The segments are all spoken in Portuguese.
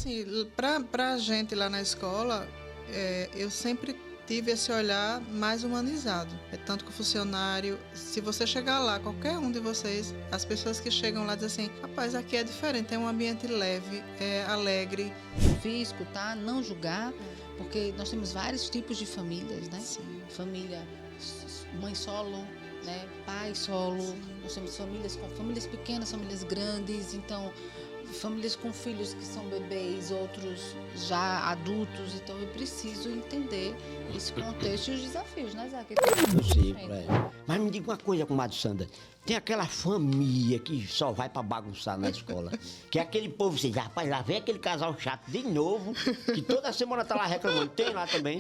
assim, pra gente lá na escola, eu sempre tive esse olhar mais humanizado. É tanto que o funcionário, se você chegar lá, qualquer um de vocês, as pessoas que chegam lá dizem assim, rapaz, aqui é diferente, é um ambiente leve, é alegre. Ouvir, escutar, não julgar, porque nós temos vários tipos de famílias, né? Sim. Família, mãe solo, né? Pai solo, nós temos famílias pequenas, famílias grandes, então famílias com filhos que são bebês, outros já adultos, então eu preciso entender esse contexto e os desafios, né, Zé? Eu sei, mas me diga uma coisa, comadre Sandra, tem aquela família que só vai pra bagunçar na escola, que é aquele povo assim, rapaz, lá vem aquele casal chato de novo, que toda semana tá lá reclamando, tem lá também?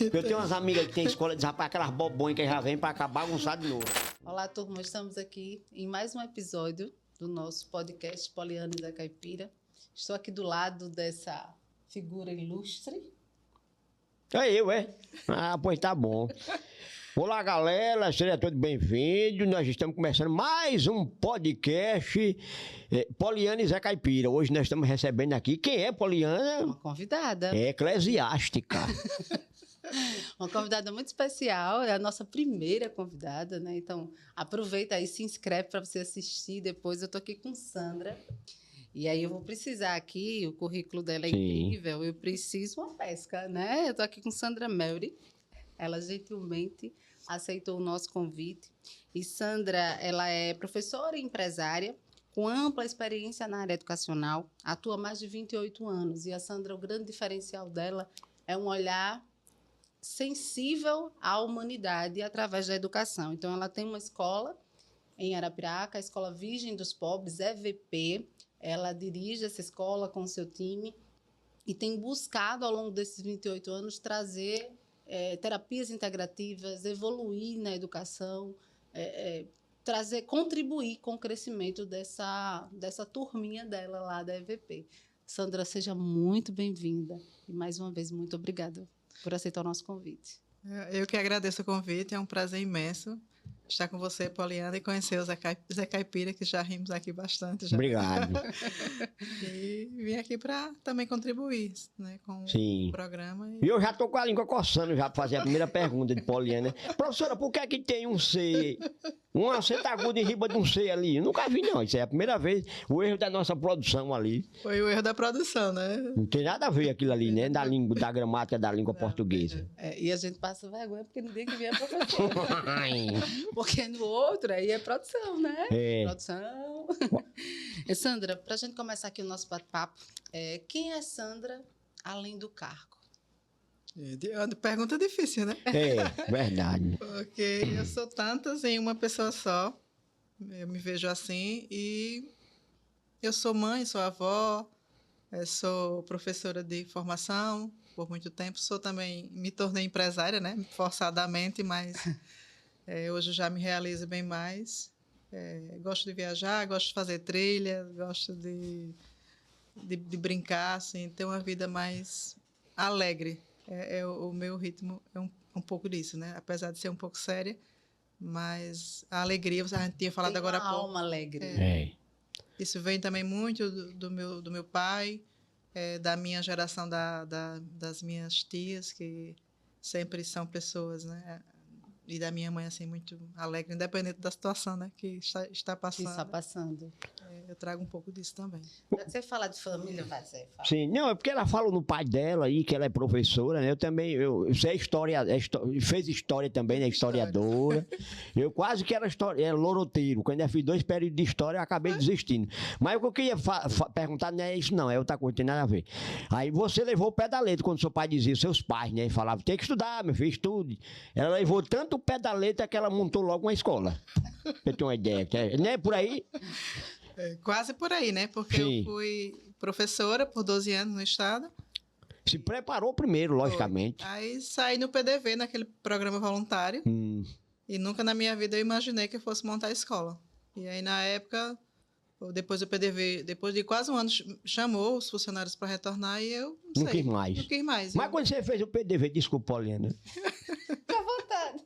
Eu tenho umas amigas que tem escola, diz, rapaz, aquelas bobões que já vem pra cá bagunçar de novo. Olá, turma, estamos aqui em mais um episódio do nosso podcast Poliana e Zé Caipira. Estou aqui do lado dessa figura ilustre. É eu, é? Ah, pois tá bom. Olá, galera, sejam todos bem-vindos. Nós estamos começando mais um podcast Poliana e Zé Caipira. Hoje nós estamos recebendo aqui, quem é Poliana? Uma convidada. É eclesiástica. Uma convidada muito especial, é a nossa primeira convidada, né? Então, aproveita aí, se inscreve para você assistir. Depois eu tô aqui com Sandra. E aí eu vou precisar aqui, o currículo dela é incrível, eu preciso uma pesca, né? Eu tô aqui com Sandra Melry. Ela gentilmente aceitou o nosso convite. E Sandra, ela é professora e empresária com ampla experiência na área educacional, atua há mais de 28 anos. E a Sandra, o grande diferencial dela é um olhar sensível à humanidade através da educação. Então, ela tem uma escola em Arapiraca, a Escola Virgem dos Pobres, EVP. Ela dirige essa escola com o seu time e tem buscado, ao longo desses 28 anos, trazer terapias integrativas, evoluir na educação, contribuir com o crescimento dessa turminha dela lá da EVP. Sandra, seja muito bem-vinda e, mais uma vez, muito obrigada por aceitar o nosso convite. Eu que agradeço o convite, é um prazer imenso estar com você, Poliana, e conhecer o Zé Caipira, que já rimos aqui bastante. Já. Obrigado. E vim aqui para também contribuir, né, com o programa. E eu já tô com a língua coçando já para fazer a primeira pergunta de Poliana. Professora, por que é que tem um C, um acento agudo em riba de um C ali? Eu nunca vi, não. Isso é a primeira vez. O erro da nossa produção ali. Foi o erro da produção, né? Não tem nada a ver aquilo ali, né? Da língua, da gramática da língua portuguesa. E a gente passa vergonha porque ninguém que vem é professor. Porque no outro aí é produção, né? Produção. E Sandra, para a gente começar aqui o nosso bate-papo, quem é Sandra além do cargo? Pergunta difícil, né? É, verdade. Porque eu sou tantas em uma pessoa só. Eu me vejo assim. E eu sou mãe, sou avó, sou professora de formação por muito tempo. Me tornei empresária, né? Forçadamente, mas hoje eu já me realizo bem mais. Gosto de viajar, gosto de fazer trilha, gosto de brincar, assim, ter uma vida mais alegre. O meu ritmo é um pouco disso, né? Apesar de ser um pouco séria, mas a alegria, a gente tinha falado agora há pouco. Uma alma alegre. Isso vem também muito do meu pai, da minha geração, das minhas tias, que sempre são pessoas, né? E da minha mãe, assim, muito alegre, independente da situação, né, que está passando. Que está passando. Eu trago um pouco disso também. Você fala de família, vai ser. Sim, não, é porque ela fala no pai dela aí, que ela é professora, né? Eu também, eu sei história, fez história também, né? Historiadora. Eu quase que era loroteiro. Quando eu fiz 2 períodos de história, eu acabei desistindo. Mas o que eu queria perguntar não é isso, não, é outra coisa, não tem nada a ver. Aí você levou o pé da letra quando seu pai dizia, seus pais, né? Falavam, tem que estudar, meu filho, estude. Ela levou tanto o pé da letra que ela montou logo uma escola. Eu tenho uma ideia, não é por aí? Quase por aí, né? Porque eu fui professora por 12 anos no estado. Se preparou primeiro, logicamente. Aí saí no PDV, naquele programa voluntário. E nunca na minha vida eu imaginei que eu fosse montar a escola. E aí, na época, depois do PDV, depois de quase um ano, chamou os funcionários para retornar e eu não quis mais. Não quis mais. Mas quando você fez o PDV, desculpa, Poliana. Fica à vontade.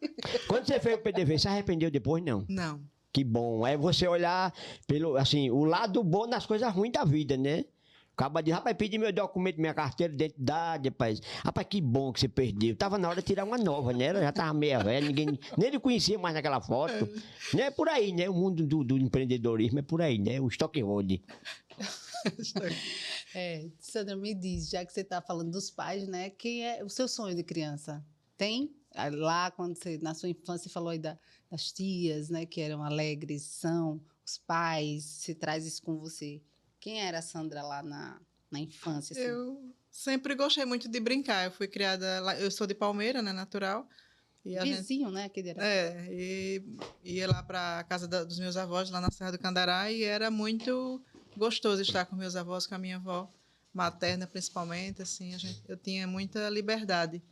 Quando você fez o PDV, você arrependeu depois, não? Não. Que bom. É você olhar pelo, assim, o lado bom nas coisas ruins da vida, né? Acaba de, rapaz, pedi meu documento, minha carteira de identidade, rapaz. Rapaz, que bom que você perdeu. Tava na hora de tirar uma nova, né? Ela já tava meia velha, ninguém nem lhe conhecia mais naquela foto. Né? É por aí, né? O mundo do empreendedorismo é por aí, né? O stock hold. Sandra, me diz, já que você está falando dos pais, né? Quem é o seu sonho de criança? Tem? Lá, quando você, na sua infância, você falou aí das tias, né? Que eram alegres, são os pais, você traz isso com você. Quem era a Sandra lá na infância? Assim? Eu sempre gostei muito de brincar. Eu fui criada lá, eu sou de Palmeira, né, natural. E a gente, Vizinho, né? Que era. e ia lá para a casa dos meus avós, lá na Serra do Candará, e era muito gostoso estar com meus avós, com a minha avó materna, principalmente. Assim, eu tinha muita liberdade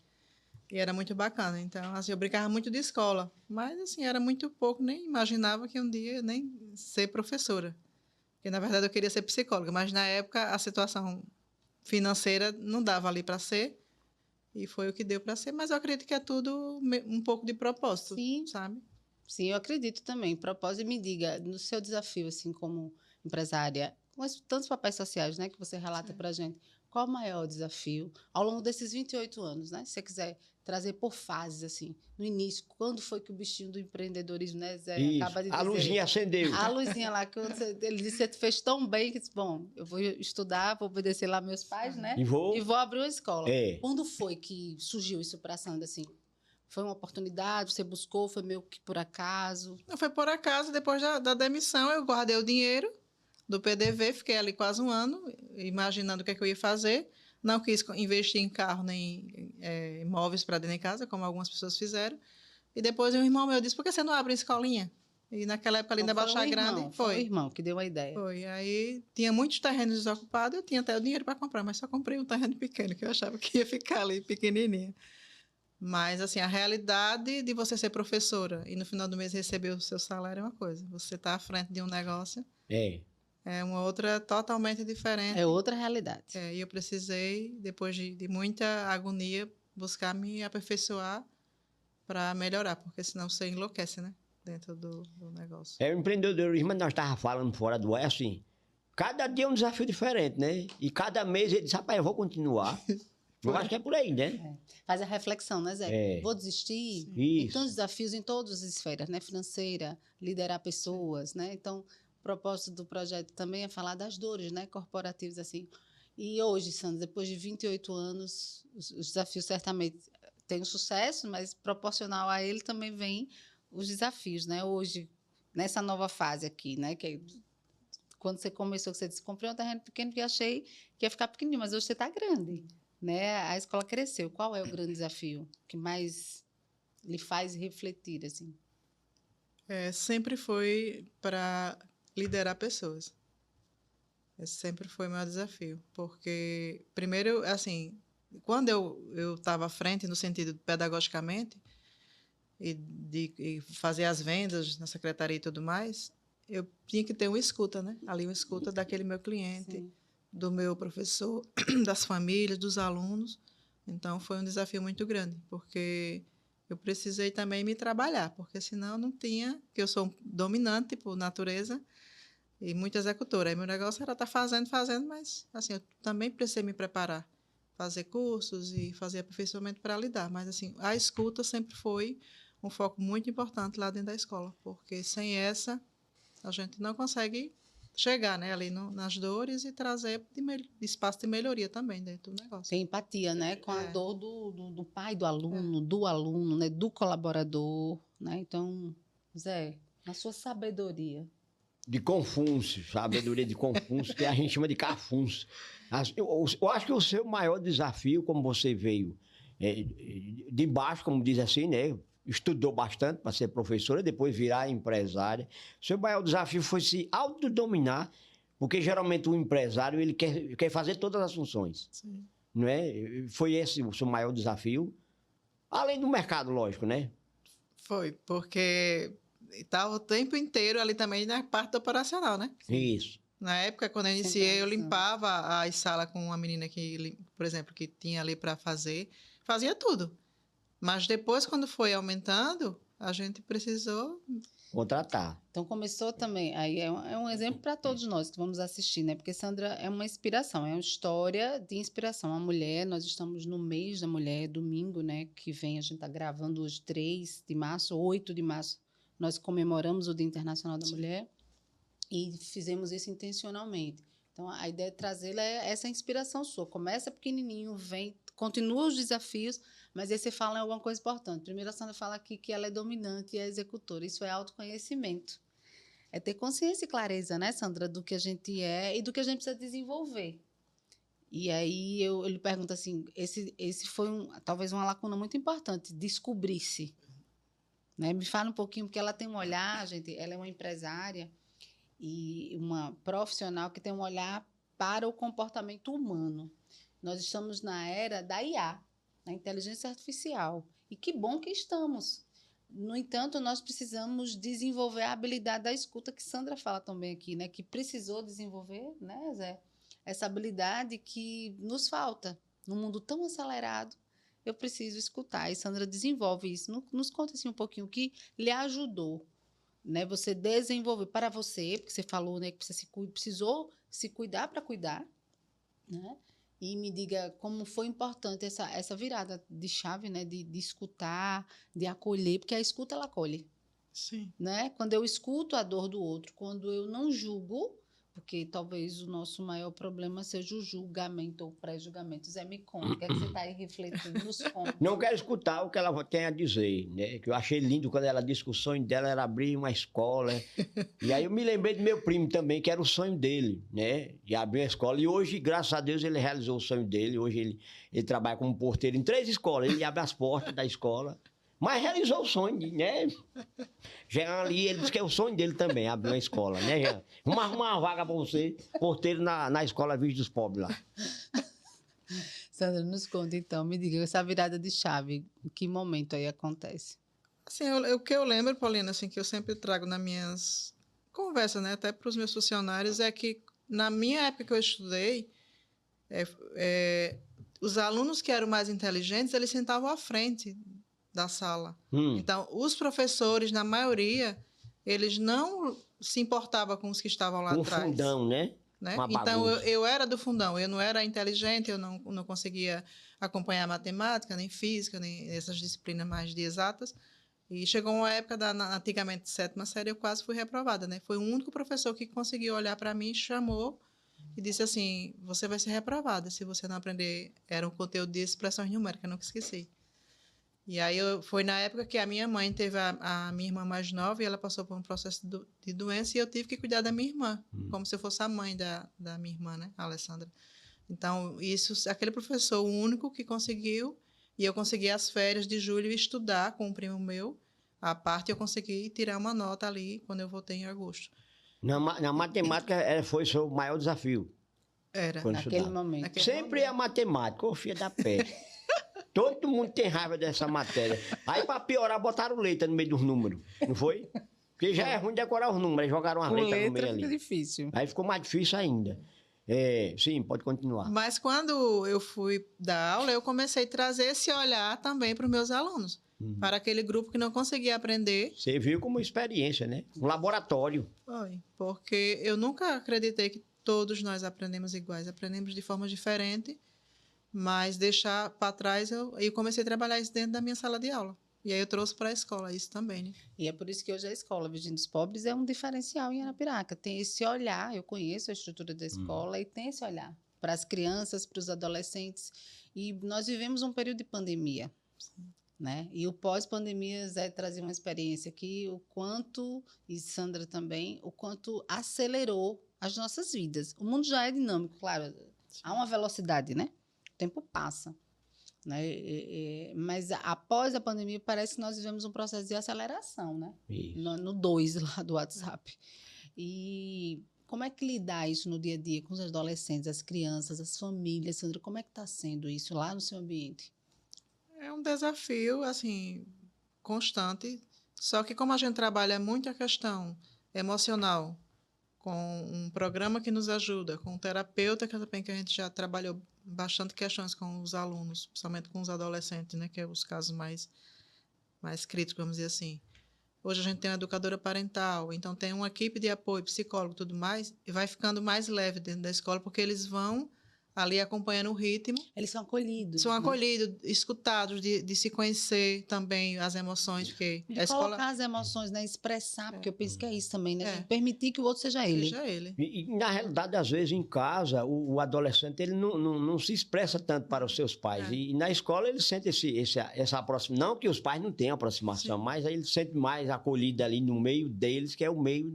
e era muito bacana. Então, assim, eu brincava muito de escola, mas assim, era muito pouco, nem imaginava que um dia nem ser professora. Porque, na verdade, eu queria ser psicóloga, mas na época a situação financeira não dava ali para ser. E foi o que deu para ser, mas eu acredito que é tudo um pouco de propósito, Sim. sabe? Sim, eu acredito também. Propósito, me diga, no seu desafio, assim, como empresária, com tantos papéis sociais, né, que você relata para a gente, qual o maior desafio ao longo desses 28 anos, né? Se você quiser trazer por fases, assim, no início, quando foi que o bichinho do empreendedorismo, né, Zé, Isso. acaba de dizer... A luzinha acendeu. A luzinha lá, que ele disse que você fez tão bem que disse, bom, eu vou estudar, vou obedecer lá meus pais, né? E vou abrir uma escola. É. Quando foi que surgiu isso para a Sandra, assim? Foi uma oportunidade, você buscou, foi meio que por acaso? Não foi por acaso, depois da demissão, eu guardei o dinheiro do PDV, fiquei ali quase um ano, imaginando o que é que eu ia fazer. Não quis investir em carro nem imóveis para dentro de casa, como algumas pessoas fizeram. E depois um irmão meu disse, por que você não abre uma escolinha? E naquela época ali na Baixa Grande, foi o irmão que deu a ideia. Foi. Aí tinha muitos terrenos desocupados, eu tinha até o dinheiro para comprar, mas só comprei um terreno pequeno, que eu achava que ia ficar ali pequenininho. Mas, assim, a realidade de você ser professora e no final do mês receber o seu salário é uma coisa. Você está à frente de um negócio, é uma outra totalmente diferente. É outra realidade. E eu precisei, depois de muita agonia, buscar me aperfeiçoar para melhorar, porque senão você enlouquece, né? Dentro do negócio. O empreendedorismo, nós estávamos falando fora do ar, assim, cada dia é um desafio diferente, né? E cada mês ele diz, rapaz, eu vou continuar. Eu acho que é por aí, né? Faz a reflexão, né, Zé? Vou desistir? Tem tantos desafios em todas as esferas, né? Financeira, liderar pessoas, né? Então, o propósito do projeto também é falar das dores, né? Corporativas, assim. E hoje, Sandra, depois de 28 anos, os desafios certamente têm um sucesso, mas proporcional a ele também vem os desafios, né? Hoje, nessa nova fase aqui, né? Que quando você começou, você disse, comprei um terreno pequeno porque achei que ia ficar pequenininho, mas hoje você está grande, né? A escola cresceu. Qual é o grande desafio que mais lhe faz refletir, assim? Sempre foi para liderar pessoas. Esse sempre foi o meu desafio, porque, primeiro, assim, quando eu estava à frente, no sentido pedagogicamente, e fazer as vendas na secretaria e tudo mais, eu tinha que ter uma escuta, né? Ali uma escuta daquele meu cliente, Sim. do meu professor, das famílias, dos alunos. Então, foi um desafio muito grande, porque eu precisei também me trabalhar, porque senão não tinha, que eu sou dominante por natureza e muito executora. Aí meu negócio era estar fazendo, mas assim, eu também precisei me preparar, fazer cursos e fazer aperfeiçoamento para lidar. Mas assim, a escuta sempre foi um foco muito importante lá dentro da escola, porque sem essa a gente não consegue chegar, né, ali nas dores e trazer espaço de melhoria também dentro do negócio. Tem empatia, né, com a dor do pai do aluno, né, do colaborador, né? Então, Zé, na sua sabedoria. De Confúcio, sabedoria de Confúcio, que a gente chama de Cafuncio. Eu acho que o seu maior desafio, como você veio de baixo, como diz assim, né? Estudou bastante para ser professora, depois virar empresária. O seu maior desafio foi se autodominar, porque geralmente o empresário ele quer fazer todas as funções. Sim. Não é? Foi esse o seu maior desafio? Além do mercado, lógico, né? Foi, porque estava o tempo inteiro ali também na parte operacional, né? Isso. Na época, quando eu iniciei, eu limpava as salas com uma menina que, por exemplo, que tinha ali para fazer, fazia tudo. Mas depois, quando foi aumentando, a gente precisou Contratar. Então começou também, aí é um exemplo para todos nós que vamos assistir, né? Porque Sandra é uma inspiração, é uma história de inspiração. A mulher, nós estamos no mês da mulher, domingo, né? Que vem, a gente está gravando hoje 3 de março, 8 de março, nós comemoramos o Dia Internacional da Mulher e fizemos isso intencionalmente. Então a ideia de trazê-la é essa inspiração sua. Começa pequenininho, vem, continua os desafios, mas aí você fala em alguma coisa importante. Primeiro a Sandra fala aqui que ela é dominante e é executora. Isso é autoconhecimento. É ter consciência e clareza, né, Sandra, do que a gente é e do que a gente precisa desenvolver. E aí eu lhe pergunto assim, esse foi talvez uma lacuna muito importante, descobrir-se. Né? Me fala um pouquinho, porque ela tem um olhar, gente, ela é uma empresária e uma profissional que tem um olhar para o comportamento humano. Nós estamos na era da IA, da inteligência artificial. E que bom que estamos. No entanto, nós precisamos desenvolver a habilidade da escuta, que Sandra fala também aqui, né? Que precisou desenvolver, né, Zé? Essa habilidade que nos falta. Num mundo tão acelerado, eu preciso escutar. E Sandra desenvolve isso. Nos conta assim, um pouquinho o que lhe ajudou, né? Você desenvolver para você, porque você falou, né, que você precisou se cuidar para cuidar, né? E me diga como foi importante essa virada de chave, né? De escutar, de acolher, porque a escuta, ela acolhe. Sim. Né? Quando eu escuto a dor do outro, quando eu não julgo, porque talvez o nosso maior problema seja o julgamento ou pré-julgamento. Zé, me conta, o que é que você está aí refletindo? Nos conta. Não quero escutar o que ela tem a dizer, né? Que eu achei lindo quando ela disse que o sonho dela era abrir uma escola. E aí eu me lembrei do meu primo também, que era o sonho dele, né? De abrir uma escola. E hoje, graças a Deus, ele realizou o sonho dele. Hoje ele trabalha como porteiro em 3 escolas. Ele abre as portas da escola. Mas realizou o sonho, né? Jean ali, ele disse que é o sonho dele também, abrir uma escola, né, Jean? Vamos arrumar uma vaga para você, porteiro na escola Virgem dos Pobres lá. Sandra, nos conta então, me diga, essa virada de chave, em que momento aí acontece? Assim, o que eu lembro, Paulina, assim, que eu sempre trago nas minhas conversas, né, até para os meus funcionários, é que na minha época que eu estudei, os alunos que eram mais inteligentes, eles sentavam à frente da sala. Então, os professores, na maioria, eles não se importavam com os que estavam lá atrás. Um fundão, né? Então, eu era do fundão, eu não era inteligente, eu não conseguia acompanhar matemática, nem física, nem essas disciplinas mais de exatas. E chegou uma época, antigamente, 7ª série, eu quase fui reprovada, né? Foi o único professor que conseguiu olhar para mim, chamou e disse assim, você vai ser reprovada se você não aprender. Era um conteúdo de expressões numéricas, eu nunca esqueci. E aí foi na época que a minha mãe teve a minha irmã mais nova e ela passou por um processo de doença e eu tive que cuidar da minha irmã, como se eu fosse a mãe da minha irmã, né, a Alessandra. Então, aquele professor, o único que conseguiu, e eu consegui as férias de julho estudar com um primo meu, a parte eu consegui tirar uma nota ali quando eu voltei em agosto. Na matemática foi o seu maior desafio? Era. Naquele momento. Sempre é a matemática, ô filha da peste. Todo mundo tem raiva dessa matéria. Aí, para piorar, botaram letra no meio dos números, não foi? Porque já é ruim decorar os números, aí jogaram uma letra no meio ali. Fica difícil. Aí ficou mais difícil ainda. Sim, pode continuar. Mas quando eu fui dar aula, eu comecei a trazer esse olhar também para os meus alunos. Para aquele grupo que não conseguia aprender. Você viu como experiência, né? Um laboratório. Foi, porque eu nunca acreditei que todos nós aprendemos iguais. Aprendemos de forma diferente. Mas deixar para trás, eu comecei a trabalhar isso dentro da minha sala de aula. E aí eu trouxe para a escola isso também, né? E é por isso que hoje a escola Virgem dos Pobres é um diferencial em Arapiraca. Tem esse olhar, eu conheço a estrutura da escola e tem esse olhar para as crianças, para os adolescentes. E nós vivemos um período de pandemia, né? E o pós-pandemia, Zé trazia uma experiência aqui, o quanto, e Sandra também, o quanto acelerou as nossas vidas. O mundo já é dinâmico, claro, há uma velocidade, né? O tempo passa, né? Mas após a pandemia parece que nós vivemos um processo de aceleração, né? No 2 lá do WhatsApp. E como é que lidar isso no dia a dia com os adolescentes, as crianças, as famílias, Sandra? Como é que está sendo isso lá no seu ambiente? É um desafio, assim, constante. Só que como a gente trabalha muito a questão emocional, com um programa que nos ajuda, com um terapeuta que também que a gente já trabalhou bastante questões com os alunos, principalmente com os adolescentes, né, que é os casos mais críticos, vamos dizer assim. Hoje a gente tem uma educadora parental, então tem uma equipe de apoio, psicólogo e tudo mais, e vai ficando mais leve dentro da escola, porque eles vão ali acompanhando o ritmo. Eles são acolhidos. São né? acolhidos, escutados, de se conhecer também as emoções, porque De a escola colocar as emoções, né? Expressar, porque eu penso que é isso também, né? É. De permitir que o outro seja ele. seja ele. E, na realidade, às vezes, em casa, o adolescente ele não se expressa tanto para os seus pais. É. E na escola ele sente essa aproximação. Não que os pais não tenham aproximação, Sim. mas aí ele se sente mais acolhido ali no meio deles, que é o meio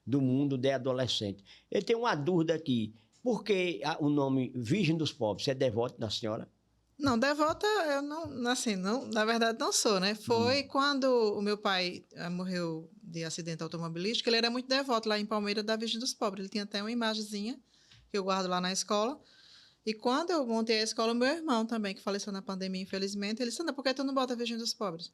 do mundo de adolescente. Eu tenho uma dúvida aqui. Por que o nome Virgem dos Pobres? Você é devoto da senhora? Não, devota eu não, assim, não, na verdade não sou, né? Foi quando o meu pai morreu de acidente automobilístico, ele era muito devoto lá em Palmeiras da Virgem dos Pobres. Ele tinha até uma imagenzinha que eu guardo lá na escola. E quando eu montei a escola, o meu irmão também, que faleceu na pandemia, infelizmente, ele disse, Sandra, por que tu não bota a Virgem dos Pobres?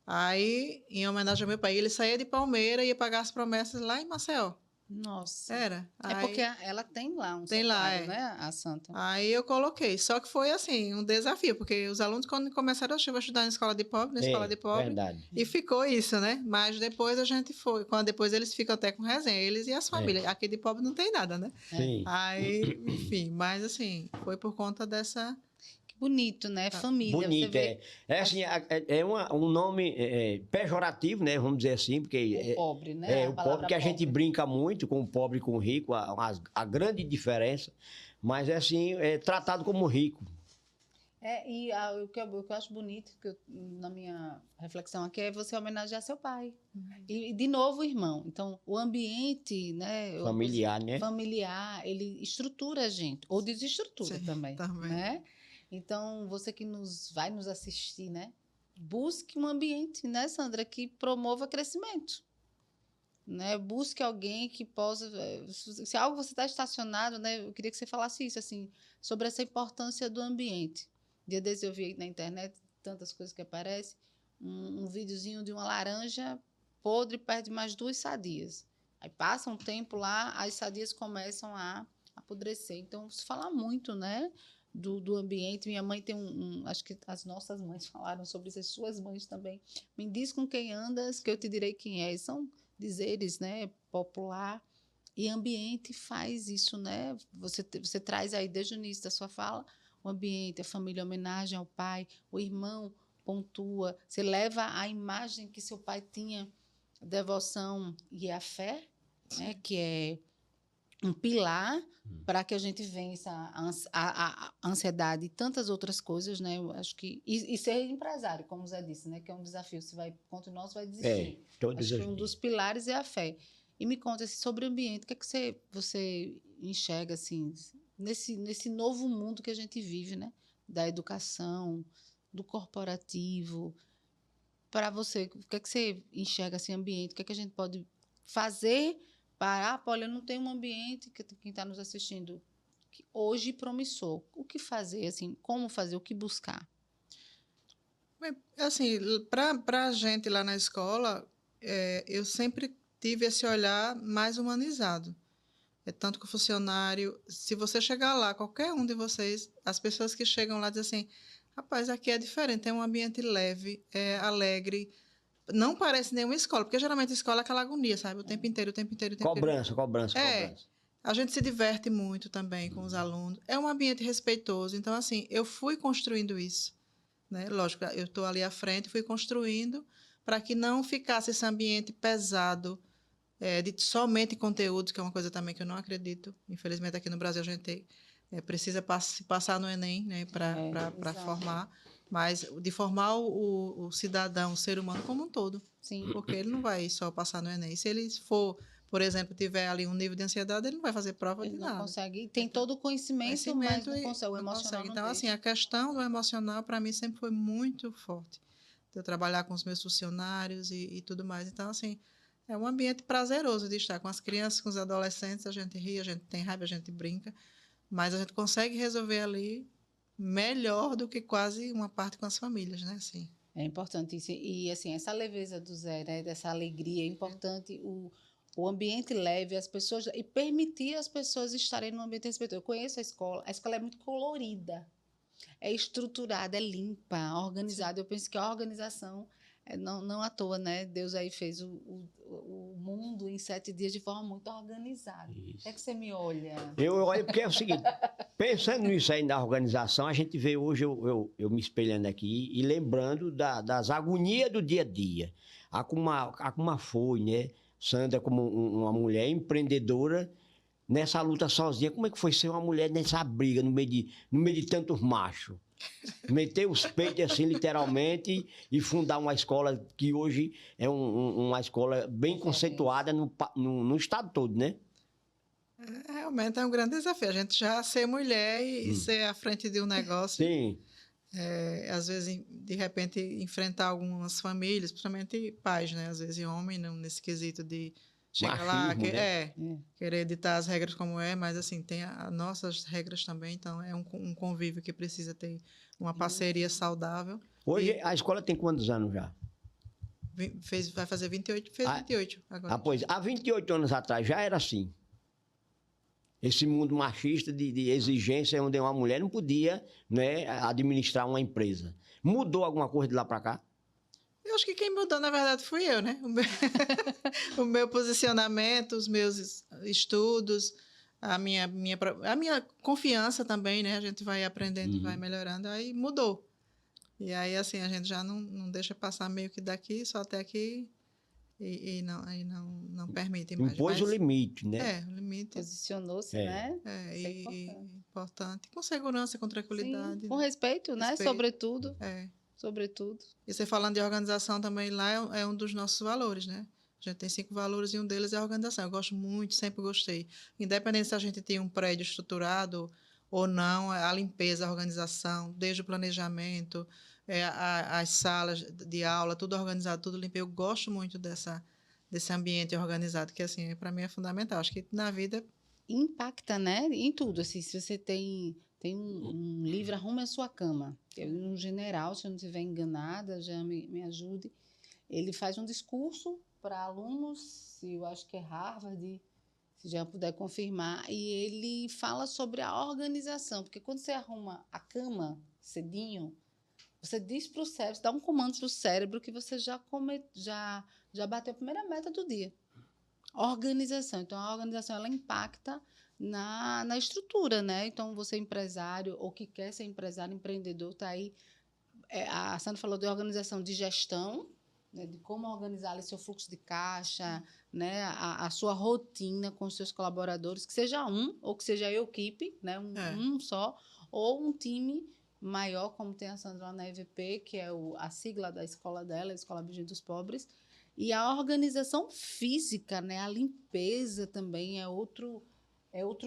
Aí, em homenagem ao meu pai, ele saía de Palmeiras e ia pagar as promessas lá em Maceió. Nossa. Era. É porque ela tem lá um Tem lá, santuário, é. né? A santa. Aí eu coloquei. Só que foi assim, um desafio, porque os alunos, quando começaram, eu vou estudar na escola de pobre, na escola de pobre. Verdade. E ficou isso, né? Mas depois a gente foi. Quando depois eles ficam até com resenha, eles e as famílias. Aqui de pobre não tem nada, né? Sim. Aí, enfim, mas assim, foi por conta dessa. Que bonito, né? Família. Você Bonito, vê é assim, um nome pejorativo, né? Vamos dizer assim, porque o pobre, né? A o palavra pobre que a gente pobre. brinca muito com o pobre e com o rico, a grande diferença, mas é assim, é tratado como rico. E o que eu acho bonito, na minha reflexão aqui, é você homenagear seu pai. E, de novo, o irmão. Então, o ambiente, né? Familiar, né? Familiar, ele estrutura a gente. Ou desestrutura Sim, também, também. né? Então, você que vai nos assistir, né? Busque um ambiente, né, Sandra, que promova crescimento. Né? Busque alguém que possa... Se algo você está estacionado, né? Eu queria que você falasse isso, assim, sobre essa importância do ambiente. Dia desses eu vi na internet tantas coisas que aparecem, um videozinho de uma laranja podre perde mais 2 sadias. Aí passa um tempo lá, as sadias começam a apodrecer. Então, se fala muito, né, do ambiente. Minha mãe tem acho que as nossas mães falaram sobre isso, as suas mães também. Me diz com quem andas, que eu te direi quem é. São dizeres, né, popular. E ambiente faz isso, né? Você traz aí desde o início da sua fala o ambiente, a família, a homenagem ao pai, o irmão pontua, você leva a imagem que seu pai tinha, devoção e a fé, né, que é um pilar para que a gente vença a ansiedade e tantas outras coisas, né? Eu acho que e ser empresário, como o Zé disse, né, que é um desafio, você vai continuar, você vai desistir. Todos Acho os que um dos pilares é a fé. E me conta assim, sobre o ambiente, o que é que você enxerga assim nesse novo mundo que a gente vive, né? Da educação, do corporativo. Para você, o que é que você enxerga assim, ambiente? O que é que a gente pode fazer para, olha, eu não tenho um ambiente que quem está nos assistindo que hoje promissor. O que fazer, assim, como fazer, o que buscar? Assim, para a gente lá na escola, eu sempre tive esse olhar mais humanizado. Tanto que o funcionário, se você chegar lá, qualquer um de vocês, as pessoas que chegam lá dizem assim, rapaz, aqui é diferente, é um ambiente leve, é alegre, não parece nenhuma escola, porque geralmente a escola é aquela agonia, sabe? O tempo inteiro, o tempo inteiro, o tempo inteiro. Cobrança. A gente se diverte muito também com os alunos. É um ambiente respeitoso. Então, assim, eu fui construindo isso, né? Lógico, eu estou ali à frente, fui construindo para que não ficasse esse ambiente pesado, de somente conteúdos, que é uma coisa também que eu não acredito. Infelizmente, aqui no Brasil, a gente precisa se passar no Enem, né, para formar, mas de formar o cidadão, o ser humano como um todo. Sim. Porque ele não vai só passar no Enem. Se ele for, por exemplo, tiver ali um nível de ansiedade, ele não vai fazer prova Ele de não nada. consegue. Tem todo o conhecimento, mas não consegue. O emocional não Então, deixa. assim, a questão do emocional, para mim, sempre foi muito forte. De eu trabalhar com os meus funcionários e tudo mais. Então, assim, é um ambiente prazeroso de estar com as crianças, com os adolescentes. A gente ri, a gente tem raiva, a gente brinca. Mas a gente consegue resolver ali melhor do que quase uma parte com as famílias, né? Assim. É importante isso. E, assim, essa leveza do Zé, né, dessa alegria, é importante o ambiente leve, as pessoas... E permitir as pessoas estarem num ambiente respeitoso. Eu conheço a escola é muito colorida, é estruturada, é limpa, organizada. Eu penso que a organização Não à toa, né? Deus aí fez o mundo em 7 dias de forma muito organizada. O que é que você me olha? Eu olho porque é o seguinte, pensando nisso aí da organização, a gente vê hoje, eu me espelhando aqui e lembrando das agonias do dia a dia. Como foi, né? Sandra, como uma mulher empreendedora, nessa luta sozinha, como é que foi ser uma mulher nessa briga, no meio de tantos machos? Meter os peitos assim, literalmente, e fundar uma escola que hoje é uma escola bem conceituada no estado todo, né? Realmente é um grande desafio. A gente já ser mulher e ser à frente de um negócio. Sim. Às vezes, de repente, enfrentar algumas famílias, principalmente pais, né? Às vezes, homem, não, nesse quesito de chegar lá, Machismo, né? querer ditar as regras como é, mas, assim, tem as nossas regras também, então é um convívio que precisa ter uma parceria saudável. Hoje, a escola tem quantos anos já? Vai fazer 28, fez 28 agora. Pois, há 28 anos atrás já era assim. Esse mundo machista de exigência, onde uma mulher não podia, né, administrar uma empresa. Mudou alguma coisa de lá para cá? Eu acho que quem mudou, na verdade, fui eu, né? O meu posicionamento, os meus estudos, a minha confiança também, né? A gente vai aprendendo e vai melhorando, aí mudou. E aí, assim, a gente já não deixa passar meio que daqui, só até aqui, e não permite mais. Impôs o limite, né? O limite. Posicionou-se, né? E importante. Com segurança, com tranquilidade. Sim, com respeito, né? Sobretudo. Sobretudo. E você falando de organização também, lá é um dos nossos valores, né? A gente tem 5 valores e um deles é a organização. Eu gosto muito, sempre gostei. Independente se a gente tem um prédio estruturado ou não, a limpeza, a organização, desde o planejamento, as salas de aula, tudo organizado, tudo limpo. Eu gosto muito desse ambiente organizado, que, assim, para mim é fundamental. Acho que na vida... Impacta, né? Em tudo. Assim, se você tem um livro, Arrume a Sua Cama. Um general, se eu não estiver enganada, já me ajude. Ele faz um discurso para alunos, eu acho que é Harvard, se já puder confirmar, e ele fala sobre a organização, porque quando você arruma a cama cedinho, você diz para o cérebro, você dá um comando para o cérebro que você já bateu a primeira meta do dia. Organização. Então, a organização, ela impacta na estrutura, né? Então, você é empresário ou que quer ser empresário, empreendedor, está aí. A Sandra falou de organização de gestão, né? De como organizar ali seu fluxo de caixa, né? A sua rotina com os seus colaboradores, que seja um, ou que seja a equipe, né? Um só, ou um time maior, como tem a Sandra lá na EVP, que é a sigla da escola dela, a Escola Virgem dos Pobres. E a organização física, né? A limpeza também é outro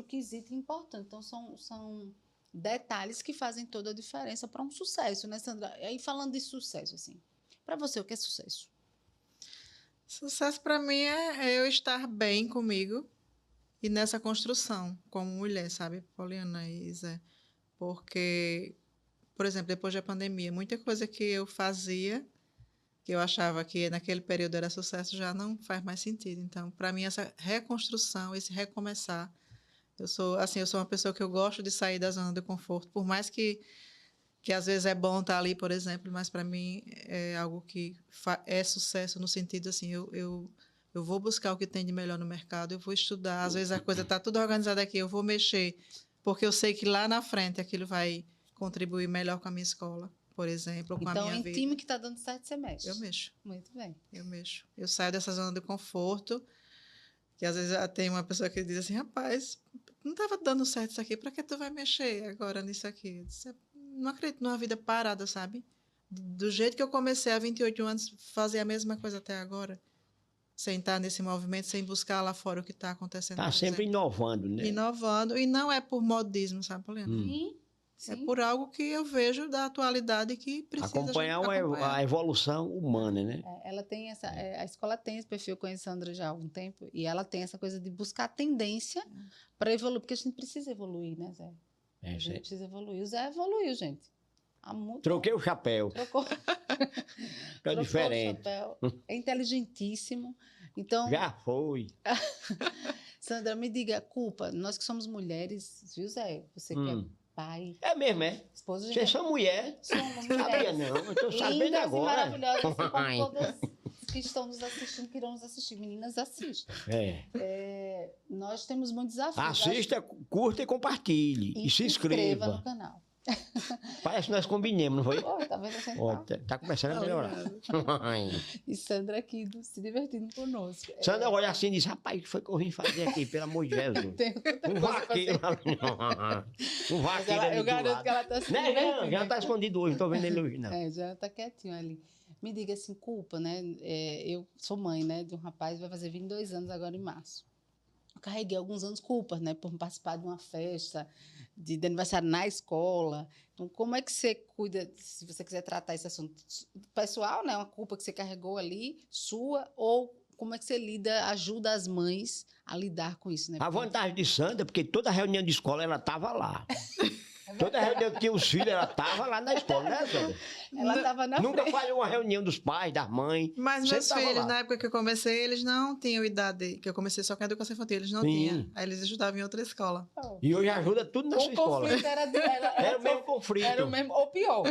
quesito importante. Então, são detalhes que fazem toda a diferença para um sucesso, né, Sandra? E aí, falando de sucesso, assim, para você, o que é sucesso? Sucesso para mim é eu estar bem comigo e nessa construção como mulher, sabe, Poliana e Isa? Porque, por exemplo, depois da pandemia, muita coisa que eu fazia, que eu achava que naquele período era sucesso, já não faz mais sentido. Então, para mim, essa reconstrução, esse recomeçar, eu sou uma pessoa que eu gosto de sair da zona do conforto, por mais que às vezes é bom estar ali, por exemplo, mas para mim é algo que é sucesso no sentido assim, eu vou buscar o que tem de melhor no mercado, eu vou estudar, às vezes a coisa está tudo organizada aqui, eu vou mexer, porque eu sei que lá na frente aquilo vai contribuir melhor com a minha escola, por exemplo, ou com a minha vida. Então, em time que está dando certo, você mexe. Eu mexo. Muito bem. Eu mexo. Eu saio dessa zona de conforto, que às vezes tem uma pessoa que diz assim, rapaz, não estava dando certo isso aqui, para que tu vai mexer agora nisso aqui? Eu disse, não acredito numa vida parada, sabe? Do jeito que eu comecei há 28 anos, fazer a mesma coisa até agora, sem estar nesse movimento, sem buscar lá fora o que está acontecendo. Está sempre inovando, né? Inovando, e não é por modismo, sabe, Poliana? Sim. É por algo que eu vejo da atualidade que precisa acompanhar a evolução humana, né? Ela tem a escola tem esse perfil, eu conheço a Sandra já há algum tempo, e ela tem essa coisa de buscar tendência para evoluir, porque a gente precisa evoluir, né, Zé? A gente precisa evoluir. O Zé evoluiu, gente. Troquei o chapéu. Trocou diferente. O chapéu. É inteligentíssimo. Então, já foi. Sandra, me diga, culpa, nós que somos mulheres, viu, Zé? Você que é pai, É mesmo, é? esposa de Vocês são mulher? Somos Sabia mulheres. não, eu tô sabendo Lindas e agora. maravilhosas, assim como todas que estão nos assistindo, que irão nos assistir. Meninas, assistam. Nós temos muitos desafios. Assista, curta e compartilhe. E se inscreva. no canal. Parece que nós combinemos, não foi? Tá vendo assim? Ó, tá começando a melhorar. E Sandra aqui se divertindo conosco. Sandra olha assim e diz, rapaz, o que foi que eu vim fazer aqui, pelo amor de Jesus? Tem tanta Um coisa pra vaqueiro. fazer. Um Mas vaqueiro ali eu do garanto lado. que ela tá se Né, divertindo. já tá escondido hoje, não tô vendo ele hoje, não. Já tá quietinho ali. Me diga assim, culpa, né? Eu sou mãe, né, de um rapaz, vai fazer 22 anos agora em março. Eu carreguei alguns anos culpas, né, por participar de uma festa de aniversário na escola. Então, como é que você cuida, se você quiser tratar esse assunto pessoal, né, uma culpa que você carregou ali, sua, ou como é que você ajuda as mães a lidar com isso, né? A vantagem de Sandra é porque toda reunião de escola ela tava lá. Toda reunião que tinha os filhos, ela tava lá na escola, né, Sandra? Ela estava na Nunca frente. falhou uma reunião dos pais, das mães. Mas meus Sempre tava filhos, lá. na época que eu comecei, eles não tinham idade, que eu comecei só com a educação infantil, eles não Sim. tinham. Aí eles estudavam em outra escola. E hoje ajuda tudo na sua O escola. conflito era dela. Era o mesmo conflito. Era o mesmo, ou pior.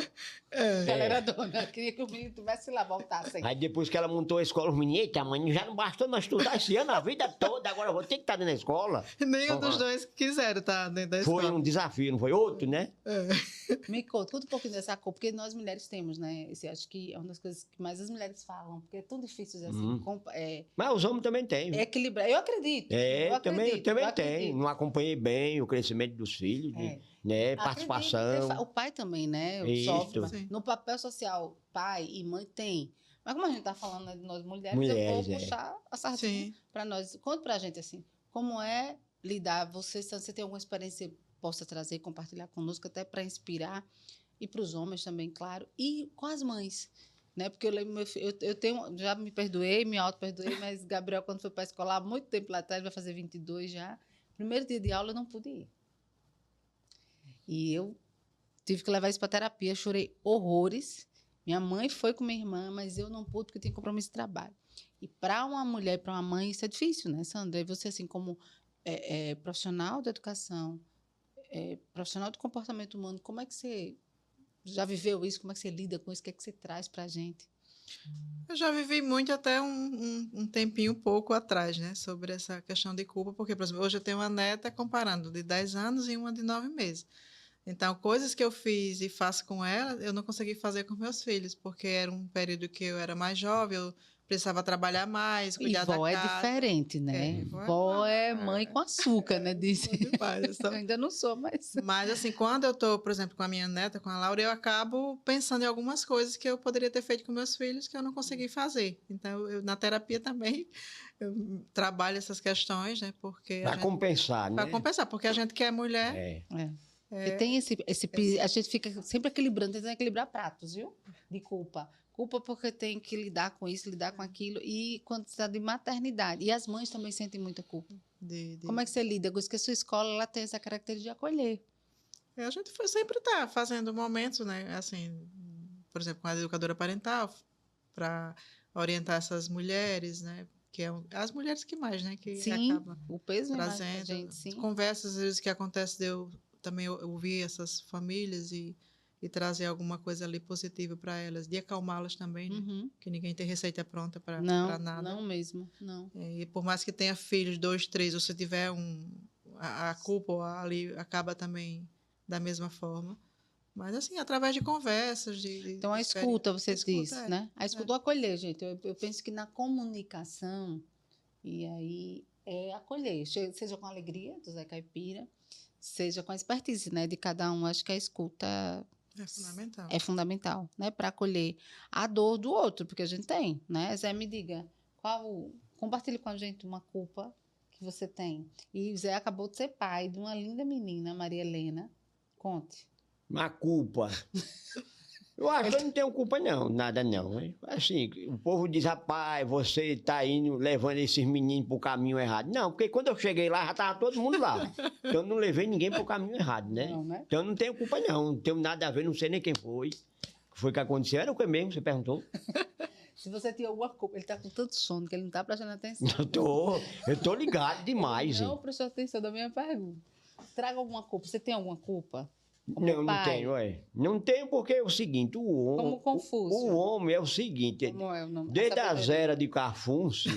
É. Ela era dona, queria que os meninos estivessem lá, voltassem. Aí depois que ela montou a escola, os meninos, eita, mãe, já não bastou nós estudar esse ano a vida toda, agora eu vou ter que estar dentro da escola. Nenhum dos dois quiseram estar dentro da Foi escola. um desafio, não foi outro, né? Me conta um pouquinho dessa cor, porque nós mulheres temos, né? Acho que é uma das coisas que mais as mulheres falam, porque é tão difícil dizer assim, Mas os homens também têm. equilibrar. Eu acredito. É, eu também acredito, tem. eu acredito. Não acompanhei bem o crescimento dos filhos, né? Participação. O pai também, né? Isso. Sofre, mas Sim. no papel social, pai e mãe tem. Mas como a gente está falando, né, de nós mulheres, Mulheres, eu vou puxar a sardinha Sim. para nós. Conta para a gente assim, como é lidar, você tem alguma experiência que possa trazer e compartilhar conosco, até para inspirar, e para os homens também, claro, e com as mães. Né? Porque eu lembro, eu tenho, já me perdoei, me auto-perdoei, mas Gabriel, quando foi para a escola há muito tempo lá atrás, vai fazer 22 já, primeiro dia de aula eu não pude ir. E eu tive que levar isso para terapia, chorei horrores. Minha mãe foi com minha irmã, mas eu não pude porque eu tinha compromisso de trabalho. E para uma mulher, para uma mãe, isso é difícil, né, Sandra? E você, assim, como profissional da educação, profissional do comportamento humano, como é que você já viveu isso? Como é que você lida com isso? O que é que você traz para a gente? Eu já vivi muito até um tempinho pouco atrás, né? Sobre essa questão de culpa, porque, por exemplo, hoje eu tenho uma neta comparando de 10 anos e uma de 9 meses. Então, coisas que eu fiz e faço com ela, eu não consegui fazer com meus filhos, porque era um período que eu era mais jovem, eu precisava trabalhar mais, cuidar da vó casa. é diferente, né? Vó é mãe com açúcar, né? Diz. Eu ainda não sou, mas... Mas, assim, quando eu estou, por exemplo, com a minha neta, com a Laura, eu acabo pensando em algumas coisas que eu poderia ter feito com meus filhos que eu não consegui fazer. Então, na terapia também, eu trabalho essas questões, né? Porque Para compensar, né? Para compensar, porque a gente que é mulher... E tem a gente fica sempre equilibrando, tentando equilibrar pratos, viu? De culpa. Culpa porque tem que lidar com isso, lidar com aquilo. E quando está de maternidade. E as mães também sentem muita culpa. Como é que você lida com isso? Porque a sua escola ela tem essa característica de acolher. A gente sempre está fazendo momentos, né? Assim, por exemplo, com a educadora parental, para orientar essas mulheres, né? Que as mulheres que mais, né? Que sim, acabam o peso trazendo é mais pra gente, sim. Conversas, às vezes, que acontece de eu também ouvir essas famílias e trazer alguma coisa ali positiva para elas, de acalmá-las também, né? Que ninguém tem receita pronta para nada. Não mesmo, não. E por mais que tenha filhos, 2, 3, ou se tiver a culpa ali acaba também da mesma forma. Mas, assim, através de conversas, então, a escuta, você diz, né? A escuta, o acolher, gente. Eu penso que na comunicação, e aí é acolher, seja com a alegria do Zé Caipira, seja com a expertise, né, de cada um. Acho que a escuta é fundamental, né, para acolher a dor do outro, porque a gente tem, né? Zé, me diga, compartilhe com a gente uma culpa que você tem. E o Zé acabou de ser pai de uma linda menina, Maria Helena. Conte. Uma culpa. Eu acho que eu não tenho culpa, não, nada não. Assim, o povo diz, rapaz, você está indo, levando esses meninos para o caminho errado. Não, porque quando eu cheguei lá, já estava todo mundo lá. Então, eu não levei ninguém para o caminho errado, né? Não, né? Então, eu não tenho culpa, não tenho nada a ver, não sei nem quem foi. O que foi que aconteceu? Era o que mesmo, você perguntou? Se você tinha alguma culpa, ele está com tanto sono que ele não está prestando atenção. Eu tô ligado demais. Ele não prestou atenção da minha pergunta. Traga alguma culpa. Você tem alguma culpa? como Não, não pai? tenho, Não tenho porque é o seguinte, Como Confúcio. o homem é o seguinte, Como é o nome? desde A a sabedoria. era de Confúcio,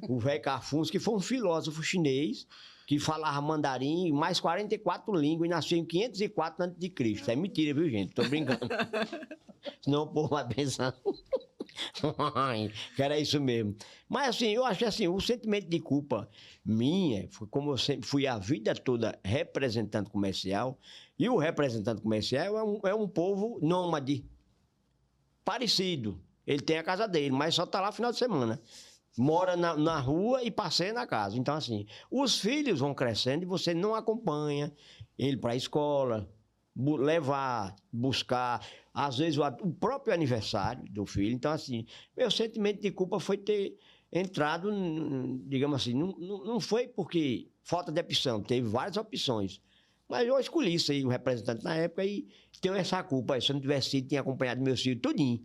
o velho Confúcio, que foi um filósofo chinês, que falava mandarim e mais 44 línguas e nasceu em 504 a.C. Isso é mentira, viu, gente? Tô brincando. Senão o povo vai pensar que era isso mesmo. Mas assim, eu acho que assim, o sentimento de culpa minha, foi como eu sempre fui a vida toda representante comercial, e o representante comercial é um povo nômade, parecido. Ele tem a casa dele, mas só tá lá no final de semana. Mora na rua e passeia na casa. Então, assim, os filhos vão crescendo e você não acompanha ele para a escola, levar, buscar, às vezes o próprio aniversário do filho. Então, assim, meu sentimento de culpa foi ter entrado, digamos assim, não foi porque falta de opção, teve várias opções. Mas eu escolhi isso aí, o representante na época, e tenho essa culpa. Se eu não tivesse sido, tinha acompanhado meus filhos tudinho.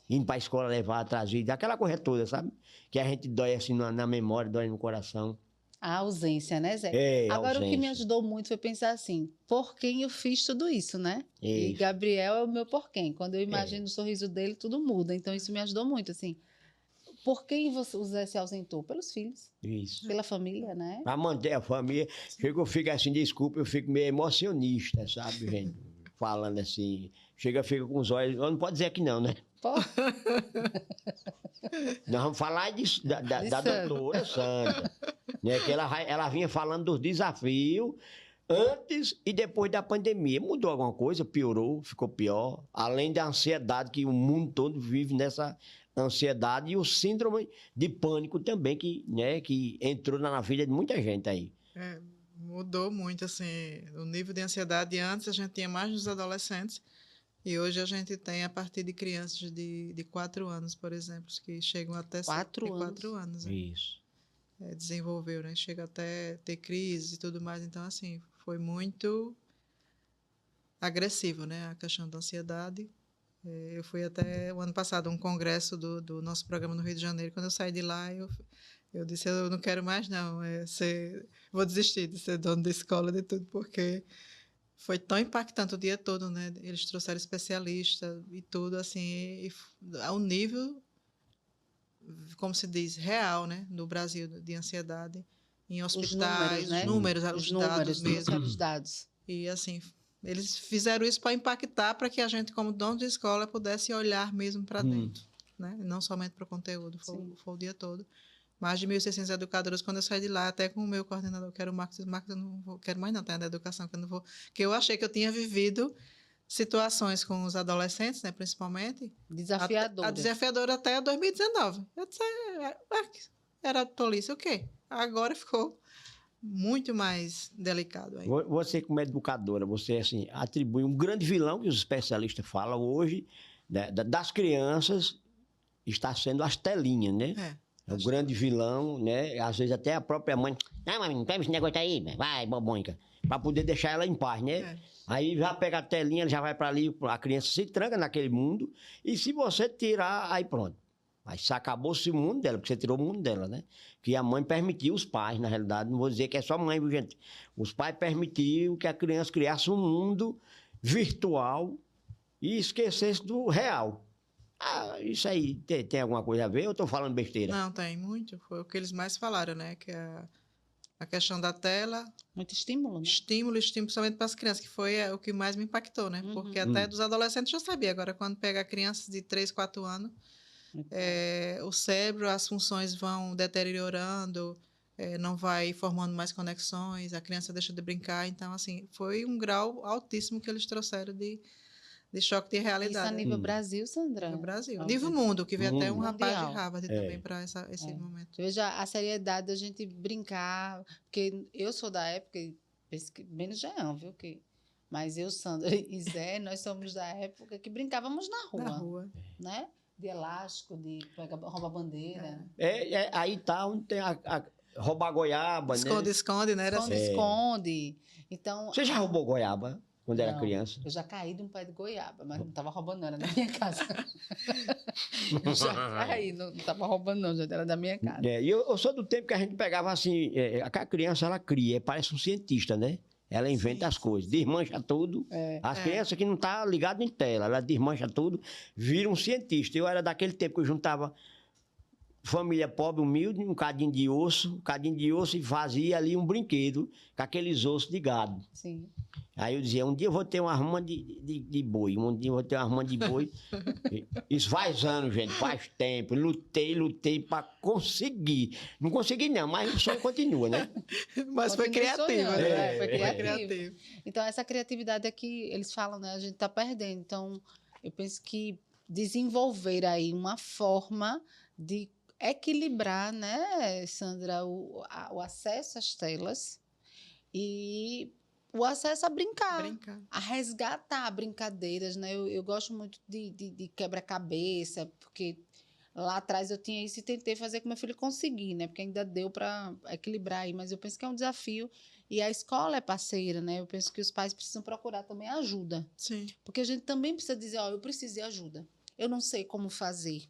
Indo para a escola, levar, trazer, aquela coisa toda, sabe? Que a gente dói assim na memória, dói no coração. A ausência, né, Zé? É, a Agora, o que me ausência. ajudou muito foi pensar assim, por quem eu fiz tudo isso, né? E Isso. Gabriel é o meu por quem. Quando eu imagino o sorriso dele, tudo muda. Então, isso me ajudou muito, assim. Por quem o Zé se ausentou? Pelos filhos, Isso. pela família, né? Para manter a família, eu fico assim, desculpa, eu fico meio emocionista, sabe, gente? Falando assim, fica com os olhos, não pode dizer que não, né? Pô, Nós vamos falar da Sandra. doutora Sandra, né? Que ela vinha falando dos desafios antes e depois da pandemia. Mudou alguma coisa? Piorou? Ficou pior? Além da ansiedade que o mundo todo vive nessa ansiedade e o síndrome de pânico também que entrou na vida de muita gente aí. Mudou muito, assim, o nível de ansiedade. Antes a gente tinha mais nos adolescentes e hoje a gente tem a partir de crianças de 4 anos, por exemplo, que chegam até 4 anos. 4 anos. Né? Isso. Desenvolveu, né? Chega até ter crise e tudo mais. Então, assim, foi muito agressivo, né? A questão da ansiedade. Eu fui até o ano passado a um congresso do nosso programa no Rio de Janeiro. Quando eu saí de lá, eu disse, eu não quero mais, não. Vou desistir de ser dono da escola, de tudo, porque foi tão impactante o dia todo, né? Eles trouxeram especialista e tudo, assim, ao nível, como se diz, real, né? No Brasil, de ansiedade, em hospitais, né? os números, Os dados mesmo. Os dados. E, assim, eles fizeram isso para impactar, para que a gente, como dono de escola, pudesse olhar mesmo para dentro, né? Não somente para o conteúdo, foi o dia todo. Mais de 1.600 educadores, quando eu saí de lá, até com o meu coordenador, que era o Marcos, eu não vou, quero mais não, tá? Da educação, que eu não vou, que eu achei que eu tinha vivido situações com os adolescentes, né, principalmente. Desafiadora. A desafiadora até 2019. Eu disse, era tolice, o quê? Agora ficou muito mais delicado aí. Você, como educadora, você assim, atribui um grande vilão que os especialistas falam hoje, né, das crianças, está sendo as telinhas, né? É o grande vilão, né? Às vezes até a própria mãe, mãe, não pega esse negócio aí, vai, bobônica, para poder deixar ela em paz, né? Aí já pega a telinha, ela já vai para ali, a criança se tranca naquele mundo, e se você tirar, aí pronto. Aí acabou-se o mundo dela, porque você tirou o mundo dela, né? Que a mãe permitiu, os pais, na realidade, não vou dizer que é só mãe, viu, gente? Os pais permitiram que a criança criasse um mundo virtual e esquecesse do real. Isso aí tem alguma coisa a ver ou eu estou falando besteira? Não, tem muito. Foi o que eles mais falaram, né? Que a questão da tela. Muito estímulo, né? Estímulo, principalmente para as crianças, que foi o que mais me impactou, né? Porque até dos adolescentes eu sabia. Agora, quando pega crianças de 3, 4 anos, o cérebro, as funções vão deteriorando, não vai formando mais conexões, a criança deixa de brincar. Então, assim, foi um grau altíssimo que eles trouxeram de choque de realidade. Isso a nível Brasil, Sandra? No Brasil. Nível mundo, que veio até um rapaz de Mundial. Harvard também para esse momento. Veja a seriedade da gente brincar, porque eu sou da época, menos Jean, viu? Mas eu, Sandra e Zé, nós somos da época que brincávamos na rua. Né? De elástico, de roubar bandeira. Aí tá onde tem roubar goiaba, Esconde, né? Esconde. Então, você já roubou goiaba? Quando era criança? Eu já caí de um pé de goiaba, mas não estava roubando, era da minha casa. Eu já caí, não estava roubando, não, já era da minha casa. E eu sou do tempo que a gente pegava assim, a criança ela cria, parece um cientista, né? Ela inventa as coisas, desmancha tudo. As crianças que não estão ligadas em tela, ela desmancha tudo, vira um cientista. Eu era daquele tempo que eu juntava família pobre, humilde, um cadinho de osso e fazia ali um brinquedo com aqueles ossos de gado. Sim. Aí eu dizia, um dia eu vou ter uma arma de boi, um dia eu vou ter uma arma de boi. Isso faz anos, gente, faz tempo. Lutei para conseguir. Não consegui não, mas o sonho continua, né? Mas foi criativo, sonhando, né? foi Foi criativo. Então, essa criatividade é que eles falam, né? A gente está perdendo. Então, eu penso que desenvolver aí uma forma de equilibrar, né, Sandra, o acesso às telas e o acesso a brincar. A resgatar brincadeiras, né? Eu gosto muito de quebra-cabeça, porque lá atrás eu tinha isso e tentei fazer com meu filho conseguir, né? Porque ainda deu para equilibrar aí, mas eu penso que é um desafio e a escola é parceira, né? Eu penso que os pais precisam procurar também ajuda. Sim. Porque a gente também precisa dizer, ó, eu preciso de ajuda. Eu não sei como fazer.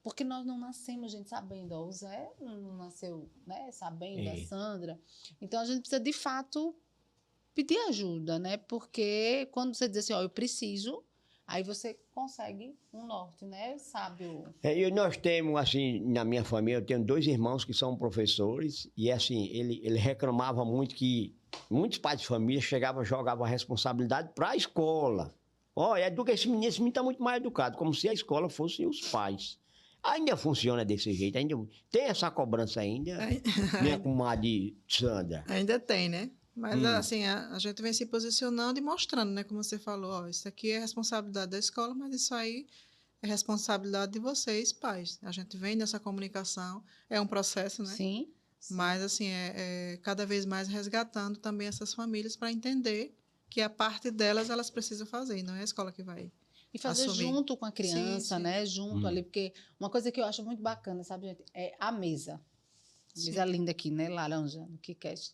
Porque nós não nascemos, gente, sabendo. Ó, o Zé não nasceu, né, sabendo, a Sandra. Então, a gente precisa, de fato, pedir ajuda, né? Porque quando você diz assim, ó, eu preciso, aí você consegue um norte, né? Sabe o... E nós temos, assim, na minha família, eu tenho 2 irmãos que são professores, e assim, ele reclamava muito que muitos pais de família chegavam e jogavam a responsabilidade para a escola. Olha, educa esse menino está muito mal educado, como se a escola fosse os pais. Ainda funciona desse jeito, ainda tem essa cobrança ainda, minha comadre Sandra. Ainda tem, né? Mas, assim, a gente vem se posicionando e mostrando, né? Como você falou, ó, isso aqui é responsabilidade da escola, mas isso aí é responsabilidade de vocês, pais. A gente vem nessa comunicação, é um processo, né? Sim. Mas, assim, é cada vez mais resgatando também essas famílias para entender que a parte delas, elas precisam fazer, e não é a escola que vai e fazer assumir. Junto com a criança, sim. né? Junto ali, porque uma coisa que eu acho muito bacana, sabe, gente? É a mesa. Mesa linda aqui, né? Laranja, no KitKat.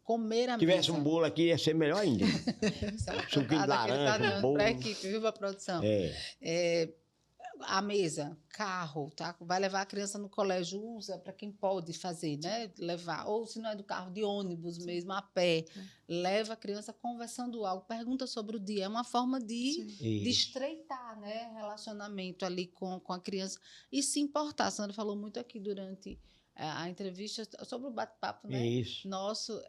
Comer a mesa. Se tivesse um bolo aqui, ia ser melhor ainda. Suquinho de laranja, bolo. Para a equipe, viu, para a produção? A mesa, carro, tá? Vai levar a criança no colégio, usa para quem pode fazer, né? Levar. Ou se não é do carro, de ônibus mesmo, a pé. Leva a criança conversando algo, pergunta sobre o dia. É uma forma de estreitar, né? Relacionamento ali com a criança. E se importar. A Sandra falou muito aqui durante a entrevista sobre o bate-papo, né? Isso. Nosso,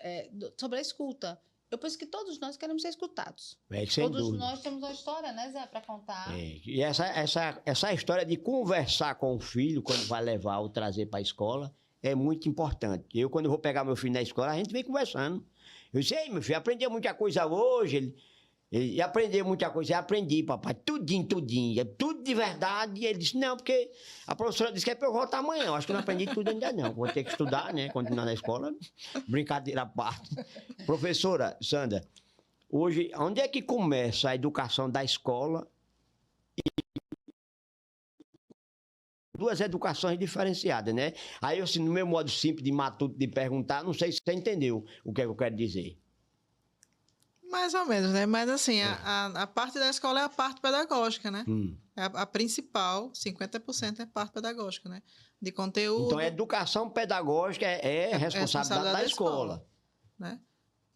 sobre a escuta. Eu penso que todos nós queremos ser escutados. Sem todos dúvida. nós temos uma história, né, Zé, para contar. E essa história de conversar com o filho, quando vai levar ou trazer para a escola, é muito importante. Eu, quando vou pegar meu filho na escola, a gente vem conversando. Eu disse, ei, meu filho, aprendeu muita coisa hoje. Ele aprendeu muita coisa. Eu aprendi, papai, tudinho. É tudo de verdade. E ele disse, não, porque a professora disse que é para eu voltar amanhã. Eu acho que eu não aprendi tudo ainda não. Vou ter que estudar, né? Continuar na escola. Brincadeira à parte. Professora Sandra, hoje, onde é que começa a educação da escola? Duas educações diferenciadas, né? Aí, assim, no meu modo simples de matuto de perguntar, não sei se você entendeu o que é que eu quero dizer. Mais ou menos, né? Mas, assim, a parte da escola é a parte pedagógica, né? A principal, 50% é a parte pedagógica, né? De conteúdo. Então, a educação pedagógica é responsabilidade da escola. Né?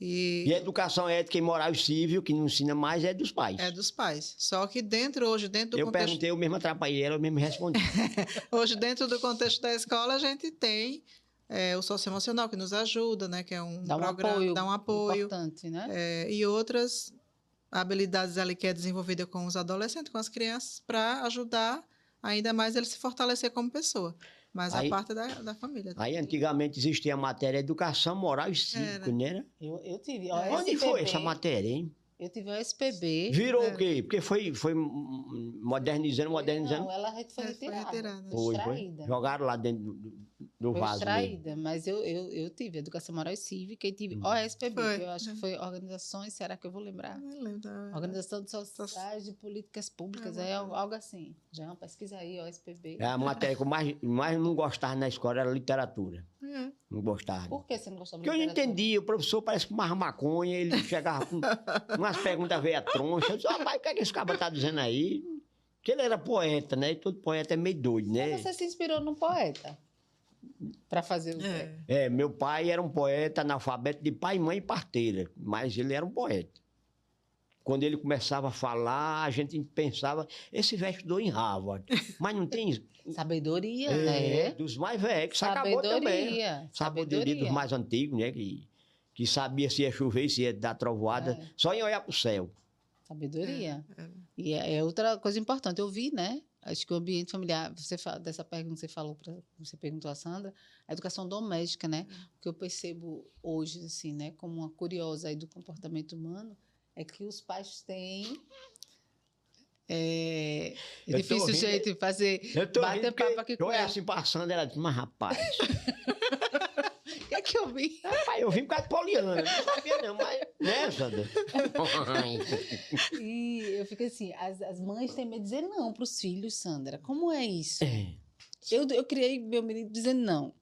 E a educação ética e moral e civil, que não ensina mais, é dos pais. É dos pais. Só que dentro do contexto... Eu perguntei, eu mesmo atrapalhei ela, eu mesmo respondi. Hoje, dentro do contexto da escola, a gente tem o socioemocional, que nos ajuda, né? Que é um programa, dá um apoio. Importante, né? E outras habilidades ali que é desenvolvida com os adolescentes, com as crianças, para ajudar ainda mais ele se fortalecer como pessoa. Mas aí, a parte da família. Aí, antigamente, existia a matéria Educação Moral e Cívico, né? Eu tive. Onde foi essa matéria, hein? Eu tive o SPB. Virou o quê? Porque foi modernizando. Não, ela foi retirada. Foi extraída. Jogaram lá dentro do vaso. Extraída, mas eu tive Educação Moral e Cívica e tive OSPB, que eu acho que foi Organizações, será que eu vou lembrar? Não lembro. Organização de Sociedades de Políticas Públicas, algo assim. Já pesquisa aí, OSPB. A matéria que eu mais não gostava na escola era literatura. Não gostava. Por que você não gostava de literatura? Porque eu não entendia. O professor parece que fumava maconha, ele chegava com umas perguntas veio a troncha. Eu disse, rapaz, o que é que esse cara tá dizendo aí? Porque ele era poeta, né? E todo poeta é meio doido, né? Mas você se inspirou num poeta? para fazer o Meu pai era um poeta analfabeto de pai, mãe e parteira, mas ele era um poeta. Quando ele começava a falar, a gente pensava, esse velho estudou em Harvard, mas não tem... Sabedoria, né? Dos mais velhos, que se acabou também. Sabedoria dos mais antigos, né? Que sabia se ia chover, se ia dar trovoada, só em olhar para o céu. Sabedoria. E é outra coisa importante. Eu vi, né? Acho que o ambiente familiar, dessa pergunta que você falou, você perguntou a Sandra, a educação doméstica, né? O que eu percebo hoje, assim, né? Como uma curiosa aí do comportamento humano, é que os pais têm... É difícil, gente, fazer... Bater papo aqui com ela. Eu olhei assim passando, ela disse, mas rapaz... O que é que eu vi? Rapaz, eu vim por causa de Poliana, não sabia não, mas... Né, Sandra? E eu fico assim, as mães têm medo de dizer não para os filhos, Sandra. Como é isso? Eu criei meu menino dizendo não.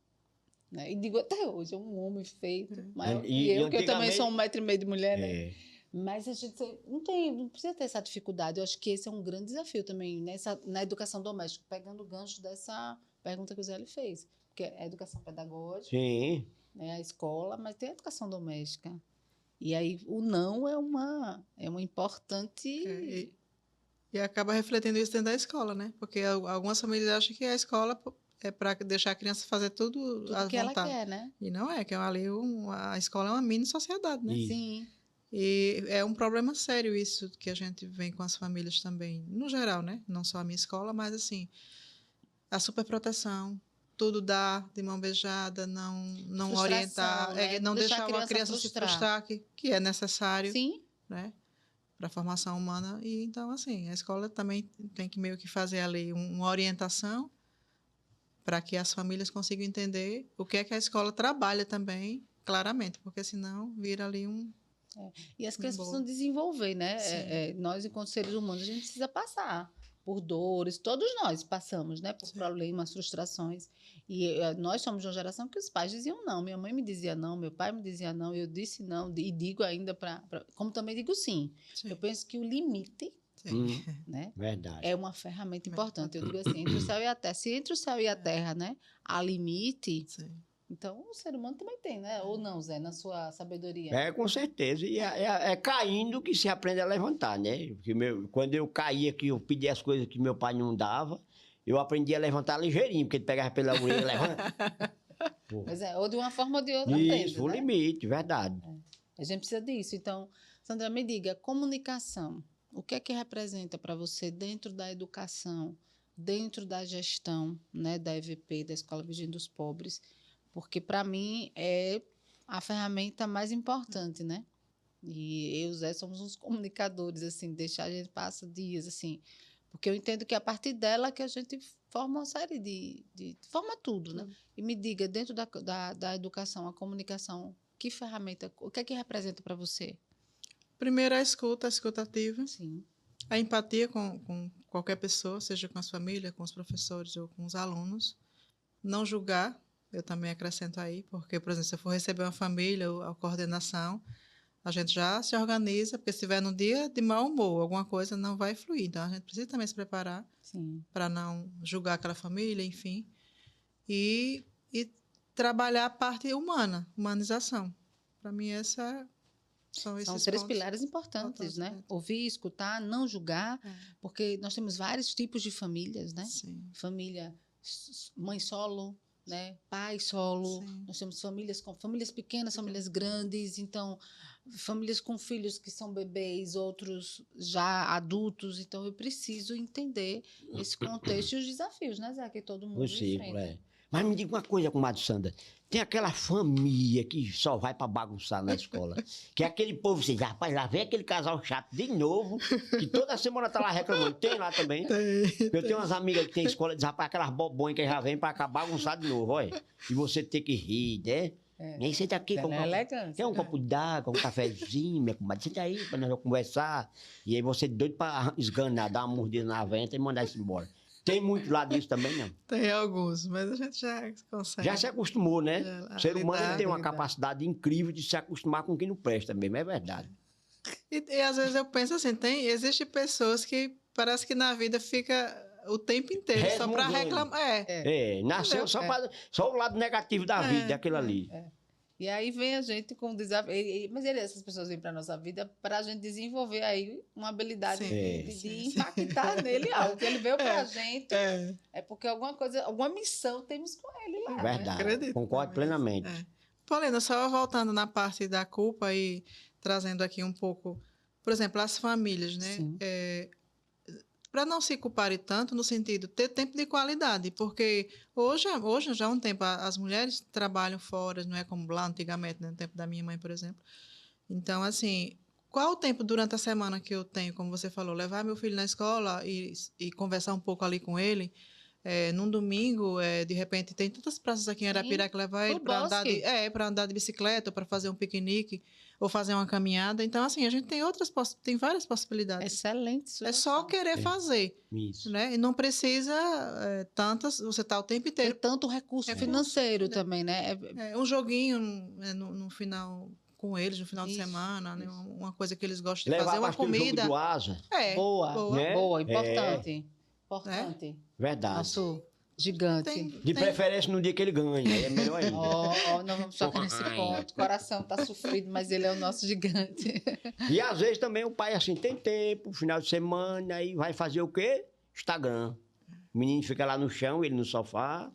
Né? E digo até hoje, é um homem feito. Maior que eu também sou 1,5 m de mulher, né? Mas a gente não precisa ter essa dificuldade. Eu acho que esse é um grande desafio também na educação doméstica, pegando o gancho dessa pergunta que o Zé fez. Porque é a educação pedagógica, Sim. Né, a escola, mas tem a educação doméstica. E aí o não é uma importante... E acaba refletindo isso dentro da escola, né? Porque algumas famílias acham que a escola é para deixar a criança fazer tudo à que vontade. Ela quer, né? E não é, que ali a escola é uma mini sociedade, né? Isso. Sim. E é um problema sério isso que a gente vem com as famílias também, no geral, né? Não só a minha escola, mas assim, a superproteção, tudo dar de mão beijada, não orientar, né? não deixar uma criança se frustrar, que é necessário, Sim. Né? Para a formação humana. E então, assim, a escola também tem que meio que fazer ali uma orientação para que as famílias consigam entender o que é que a escola trabalha também, claramente, porque senão vira ali um... E as crianças precisam desenvolver, né? Nós, enquanto seres humanos, a gente precisa passar por dores, todos nós passamos, né? Por problemas, frustrações. E nós somos de uma geração que os pais diziam não. Minha mãe me dizia não, meu pai me dizia não, eu disse não, e digo ainda como também digo sim. Eu penso que o limite, né? Verdade. É uma ferramenta importante. Eu digo assim, entre o céu e a terra. Se entre o céu e a terra, né, há limite... Sim. Então, o ser humano também tem, né? Ou não, Zé, na sua sabedoria? Com certeza. E é caindo que se aprende a levantar, né? Porque quando eu caía, que eu pedia as coisas que meu pai não dava, eu aprendi a levantar ligeirinho, porque ele pegava pela orelha e levanta. Mas ou de uma forma ou de outra. Isso, o né? limite, verdade. A gente precisa disso. Então, Sandra, me diga, comunicação, o que é que representa para você dentro da educação, dentro da gestão, né, da EVP, da Escola Virgem dos Pobres? Porque, para mim, é a ferramenta mais importante, né? E eu e o Zé somos uns comunicadores, assim, a gente passa dias, assim, porque eu entendo que é a partir dela que a gente forma uma série forma tudo, né? E me diga, dentro da educação, a comunicação, que ferramenta, o que é que representa para você? Primeiro, a escuta ativa. Sim. A empatia com qualquer pessoa, seja com as famílias, com os professores ou com os alunos. Não julgar. Eu também acrescento aí, porque, por exemplo, se eu for receber uma família ou a coordenação, a gente já se organiza, porque se estiver num dia de mau humor, alguma coisa não vai fluir. Então, a gente precisa também se preparar para não julgar aquela família, enfim. E trabalhar a parte humana, humanização. Para mim, são esses 3 pontos pilares importantes, né? Ouvir, escutar, não julgar, porque nós temos vários tipos de famílias, né? Sim. Família, mãe solo, né? Pai solo, nós temos famílias pequenas, famílias grandes, então famílias com filhos que são bebês, outros já adultos, então eu preciso entender esse contexto e os desafios, né, Zé, que todo mundo enfrenta. Mas me diga uma coisa, comadre Sandra, tem aquela família que só vai para bagunçar na escola, que é aquele povo, você diz, rapaz, lá vem aquele casal chato de novo, que toda semana tá lá reclamando, tem lá também? Eu tenho umas amigas que tem escola, diz, rapaz, aquelas bobões que já vem para acabar bagunçar de novo, olha, e você tem que rir, né? Nem senta aqui, quer um copo d'água, um cafezinho, minha comadre, senta aí para nós conversar, e aí você doido para esganar, dar uma mordida na venta e mandar isso embora. Tem muito lá disso também, não? Tem alguns, mas a gente já consegue. Já se acostumou, né? O ser humano tem uma capacidade incrível de se acostumar com quem não presta mesmo, é verdade. E às vezes eu penso assim, existem pessoas que parece que na vida fica o tempo inteiro, só para Resmungando. reclamar. Nasceu Entendeu? só o lado negativo da vida, aquilo ali. E aí vem a gente com o desafio. Mas essas pessoas vêm para a nossa vida para a gente desenvolver aí uma habilidade Sim. de impactar nele algo. Ele veio para a gente, É, porque alguma coisa, alguma missão temos com ele lá. Né? Verdade. acredito. Concordo plenamente. Paulina, só voltando na parte da culpa e trazendo aqui um pouco, por exemplo, as famílias, né? Sim. Para não se culparem tanto no sentido de ter tempo de qualidade, porque hoje já há um tempo as mulheres trabalham fora, não é como lá antigamente, né, no tempo da minha mãe, por exemplo. Então, assim, qual o tempo durante a semana que eu tenho, como você falou, levar meu filho na escola e conversar um pouco ali com ele? Num domingo, de repente, tem tantas praças aqui em Arapiraca que levar ele para andar de bicicleta, para fazer um piquenique ou fazer uma caminhada. Então, assim, a gente tem várias possibilidades. Excelente É só sugestão. querer fazer, Isso. né? E não precisa tantas, você está o tempo Tem inteiro. tanto recurso financeiro também, né? Um joguinho no final com eles, no final de Isso, semana, né? Uma coisa que eles gostam de Levar fazer, uma para aquele jogo comida. do asa. Boa, Né? boa, importante. Importante. Verdade. Nosso gigante. De preferência no dia que ele ganha, aí é melhor ainda. Não vamos tocar nesse ponto. O coração está sofrido, mas ele é o nosso gigante. E às vezes também o pai assim tem tempo, final de semana, aí vai fazer o quê? Instagram. O menino fica lá no chão, ele no sofá,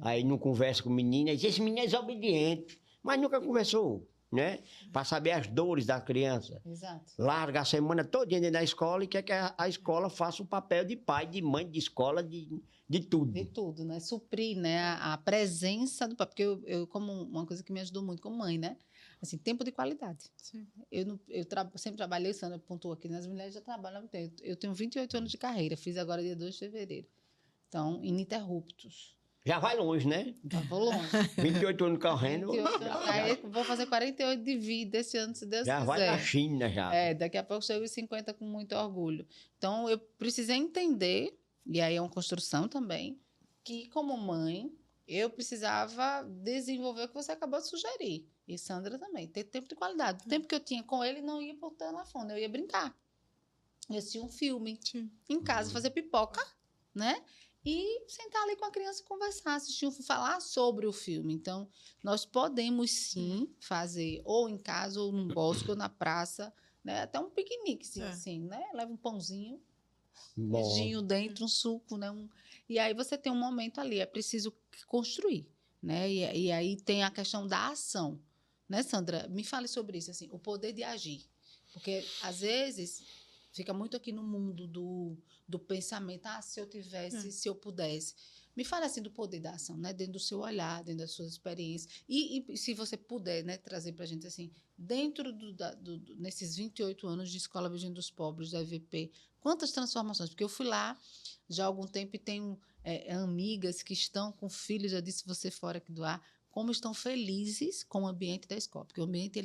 aí não conversa com o menino, aí diz, esse menino é desobediente, mas nunca conversou, né? Para saber as dores da criança. Exato. Larga a semana toda dentro da escola e quer que a escola faça o papel de pai, de mãe, de escola, de tudo. De tudo, né? Suprir, né? A presença do pai. Porque eu como uma coisa que me ajudou muito como mãe, né? Assim, tempo de qualidade. Sim. Sempre trabalhei, Sandra pontuou aqui, as mulheres já trabalham há muito tempo. Eu tenho 28 anos de carreira, fiz agora dia 2 de fevereiro. Então, ininterruptos. Já vai longe, né? Já vou longe. 28 anos correndo. 28 anos, aí vou fazer 48 de vida esse ano, se Deus Já quiser. vai na China, já. Daqui a pouco chego aos 50 com muito orgulho. Então, eu precisei entender, e aí é uma construção também, que como mãe, eu precisava desenvolver o que você acabou de sugerir. E Sandra também, ter tempo de qualidade. O tempo que eu tinha com ele não ia por telefone, eu ia brincar. Eu assistia um filme em casa, fazer pipoca, né? E sentar ali com a criança e conversar, assistir, falar sobre o filme. Então, nós podemos sim fazer, ou em casa, ou num bosque, ou na praça, né? Até um piquenique, assim, né? Leva um pãozinho, um beijinho dentro, um suco, né? E aí você tem um momento ali, é preciso construir, né? E aí tem a questão da ação, né, Sandra? Me fale sobre isso, assim, o poder de agir. Porque, às vezes, fica muito aqui no mundo do pensamento, se eu tivesse, se eu pudesse. Me fale assim do poder da ação, né? Dentro do seu olhar, dentro das suas experiências. E se você puder, né, trazer para a gente assim, dentro nesses 28 anos de Escola Virgem dos Pobres, da EVP, quantas transformações? Porque eu fui lá já há algum tempo e tenho amigas que estão com filhos, já disse você fora aqui do ar, como estão felizes com o ambiente da escola. Porque o ambiente,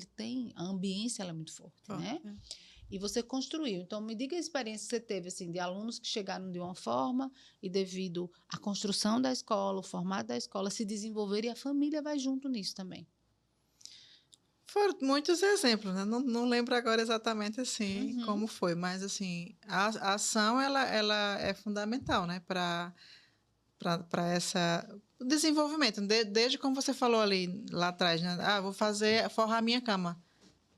a ambiência ela é muito forte, né? E você construiu. Então, me diga a experiência que você teve, assim, de alunos que chegaram de uma forma e devido à construção da escola, o formato da escola, se desenvolver e a família vai junto nisso também. Foram muitos exemplos, né? Não lembro agora exatamente assim como foi, mas assim, a ação ela é fundamental, né? Para o desenvolvimento. Desde como você falou ali lá atrás, né? Vou forrar minha cama.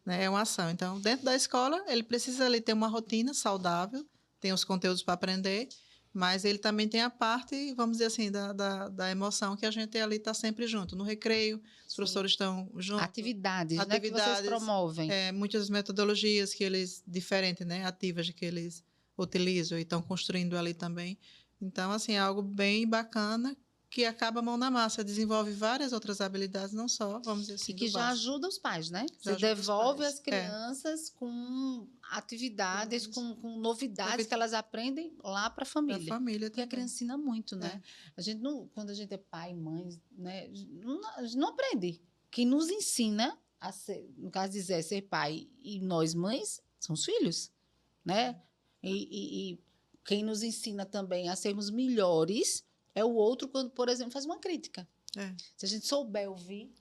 Né? É uma ação. Então, dentro da escola, ele precisa ali ter uma rotina saudável, tem os conteúdos para aprender, mas ele também tem a parte, vamos dizer assim, da emoção que a gente ali está sempre junto. No recreio, os professores estão juntos. Atividades, né, que vocês promovem. Muitas metodologias que eles, diferentes, né, ativas que eles utilizam e estão construindo ali também. Então, assim, é algo bem bacana que acaba a mão na massa, desenvolve várias outras habilidades, não só, vamos dizer assim, e que já ajuda os pais, né? Você devolve as crianças com atividades, com novidades que elas aprendem lá para a família. Para a família porque a criança ensina muito, né? A gente não, quando a gente é pai, mãe, né? A gente não aprende. Quem nos ensina a ser, no caso de Zé, ser pai e nós mães, são os filhos, né? E quem nos ensina também a sermos melhores é o outro quando, por exemplo, faz uma crítica. Se a gente souber ouvir...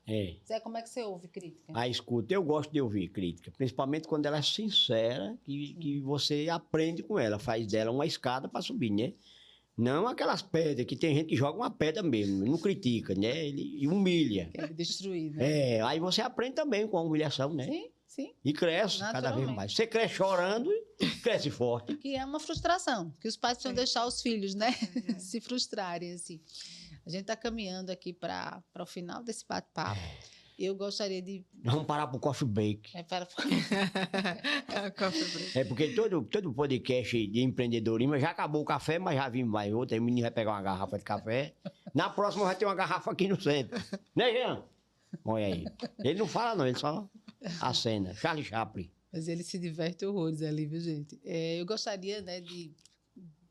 Zé, como é que você ouve crítica? Escuta, eu gosto de ouvir crítica, principalmente quando ela é sincera, que você aprende com ela, faz dela uma escada para subir, né? Não aquelas pedras, que tem gente que joga uma pedra mesmo, não critica, né? Ele humilha. Quer destruir, né? É, aí você aprende também com a humilhação, né? Sim, sim. E cresce cada vez Naturalmente. mais. Você cresce chorando e cresce forte. Que é uma frustração, que os pais precisam deixar os filhos, né? Se frustrarem, assim. A gente está caminhando aqui para o final desse bate-papo. Eu gostaria de... Vamos parar pro coffee break. Coffee break. É porque todo podcast de empreendedorismo já acabou o café, mas já vimos mais outro. Aí o menino vai pegar uma garrafa de café. Na próxima vai ter uma garrafa aqui no centro. Né, Jean? Olha aí. Ele não fala, não, ele só acena. Charlie Chaplin. Mas ele se diverte horrores ali, viu, gente? Eu gostaria, né, de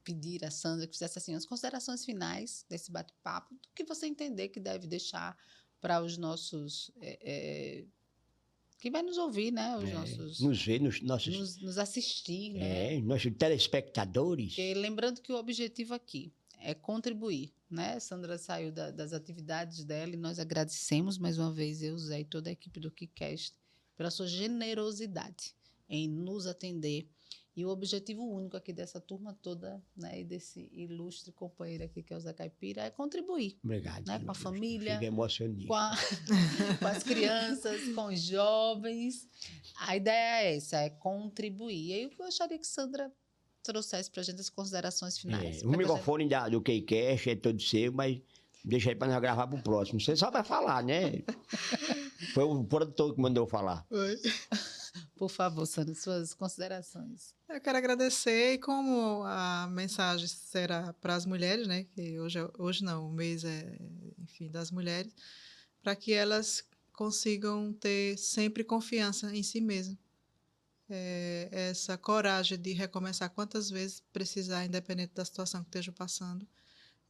pedir a Sandra que fizesse assim, as considerações finais desse bate-papo, do que você entender que deve deixar para os nossos... quem vai nos ouvir, né? Os nossos... Nos ver, nos assistir, né? Nossos telespectadores. Porque, lembrando que o objetivo aqui é contribuir, né? Sandra saiu das atividades dela e nós agradecemos mais uma vez, eu, Zé e toda a equipe do KiCast, pela sua generosidade em nos atender. E o objetivo único aqui dessa turma toda, né, e desse ilustre companheiro aqui, que é o Zé Caipira, é contribuir. Obrigado. Né, com a família, Fico emocionado. com as crianças, com os jovens. A ideia é essa, é contribuir. E aí eu gostaria que Sandra trouxesse para a gente as considerações finais. O microfone do KiCast é todo seu, mas deixa aí para nós gravar pro próximo. Você só vai falar, né? Foi o produtor que mandou falar. Oi. Por favor, Sandra, suas considerações. Eu quero agradecer, e como a mensagem será para as mulheres, né, que hoje não, o mês é, enfim, das mulheres, para que elas consigam ter sempre confiança em si mesmas. Essa coragem de recomeçar quantas vezes precisar, independente da situação que estejam passando.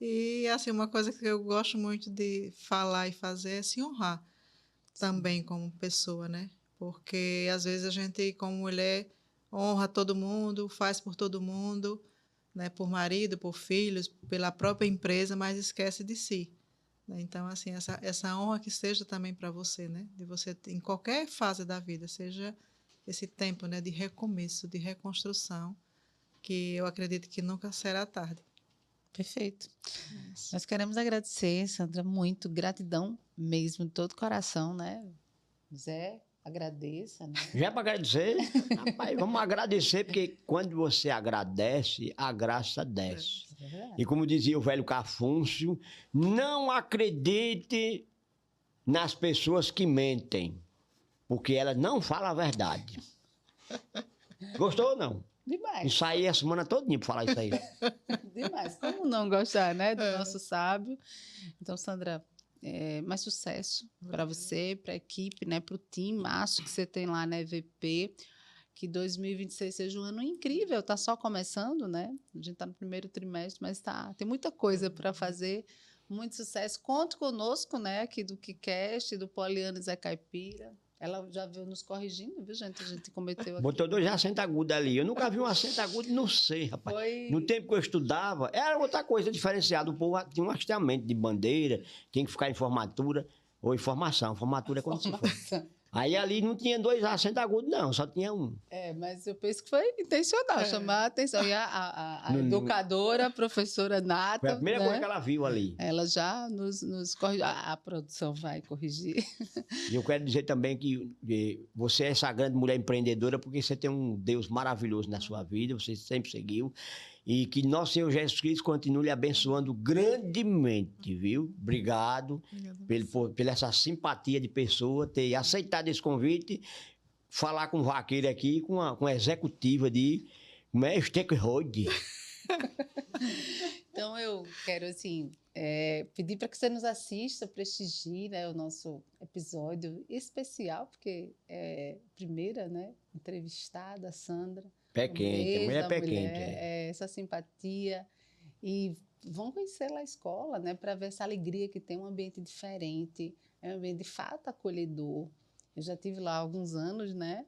E, assim, uma coisa que eu gosto muito de falar e fazer é se honrar também como pessoa, né? Porque, às vezes, a gente, como mulher, honra todo mundo, faz por todo mundo, né? Por marido, por filhos, pela própria empresa, mas esquece de si. Né? Então, assim, essa honra que seja também para você, né? De você, em qualquer fase da vida, seja esse tempo, né? De recomeço, de reconstrução, que eu acredito que nunca será tarde. Perfeito. Nós queremos agradecer, Sandra, muito, gratidão mesmo, de todo o coração, né? Zé, agradeça. Né? Já é para agradecer? Rapaz, vamos agradecer, porque quando você agradece, a graça desce. E como dizia o velho Cafúncio, não acredite nas pessoas que mentem, porque elas não falam a verdade. Gostou ou não? Demais. Ensaiei a semana todinha para falar isso aí. Demais. Como não gostar, né? Do nosso sábio. Então, Sandra, mais sucesso para você, para a equipe, né? Para o time maço que você tem lá na EVP. Que 2026 seja um ano incrível. Está só começando, né? A gente está no primeiro trimestre, mas tem muita coisa para fazer. Muito sucesso. Conte conosco, né? Aqui do KiCast, do Poliana e Zé Caipira. Ela já veio nos corrigindo, viu, gente? A gente cometeu aqui. Botou 2 acentos agudos ali. Eu nunca vi um acento agudo, não sei, rapaz. No tempo que eu estudava, era outra coisa diferenciada. O povo tinha um hasteamento de bandeira, tinha que ficar em formatura ou em formação. Formatura é quando se for. Aí ali não tinha 2 acentos agudos, não, só tinha um. Mas eu penso que foi intencional, chamar a atenção. E a educadora, a professora Nata. Foi a primeira coisa que ela viu ali. Ela já nos corrigiu. A produção vai corrigir. E eu quero dizer também que você é essa grande mulher empreendedora porque você tem um Deus maravilhoso na sua vida, você sempre seguiu. E que nosso Senhor Jesus Cristo continue lhe abençoando grandemente, viu? Obrigado pela essa simpatia de pessoa, ter aceitado esse convite, falar com o vaqueiro aqui, com a executiva de stakeholder. Então, eu quero, assim, pedir para que você nos assista, prestigie, né, o nosso episódio especial, porque é a primeira, né, entrevistada, a Sandra. Pé quente, mulher pé quente. Essa simpatia. E vão conhecer lá a escola, né, para ver essa alegria que tem, um ambiente diferente, é um ambiente de fato acolhedor. Eu já estive lá há alguns anos, né,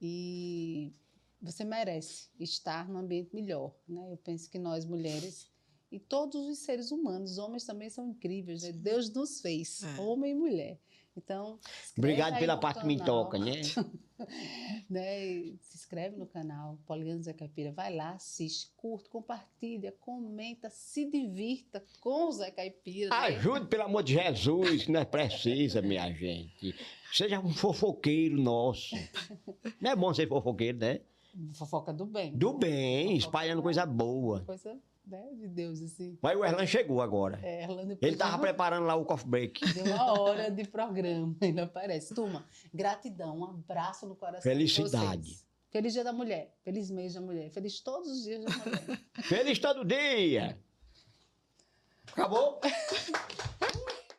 e você merece estar num ambiente melhor, né? Eu penso que nós, mulheres, e todos os seres humanos, homens também são incríveis, né? Deus nos fez, homem e mulher. Então, se inscreve Obrigado aí pela no parte que me canal, toca, né? né? E se inscreve no canal Poliana Zé Caipira, vai lá, assiste, curte, compartilha, comenta, se divirta com o Zé Caipira. Né? Ajude, pelo amor de Jesus, que nós precisa, minha gente. Seja um fofoqueiro nosso. Não é bom ser fofoqueiro, né? Fofoca do bem. Do bem, Fofoca espalhando do coisa bem. boa. Coisa, né, de Deus, assim. Mas o Erlan chegou agora. É, Erlan, depois Ele tava deu preparando lá o coffee break. uma hora de programa, ainda aparece. Turma, gratidão, um abraço no coração Felicidade. de vocês. Feliz Dia da Mulher, feliz mês da mulher, feliz todos os dias da mulher. Feliz todo dia! Acabou?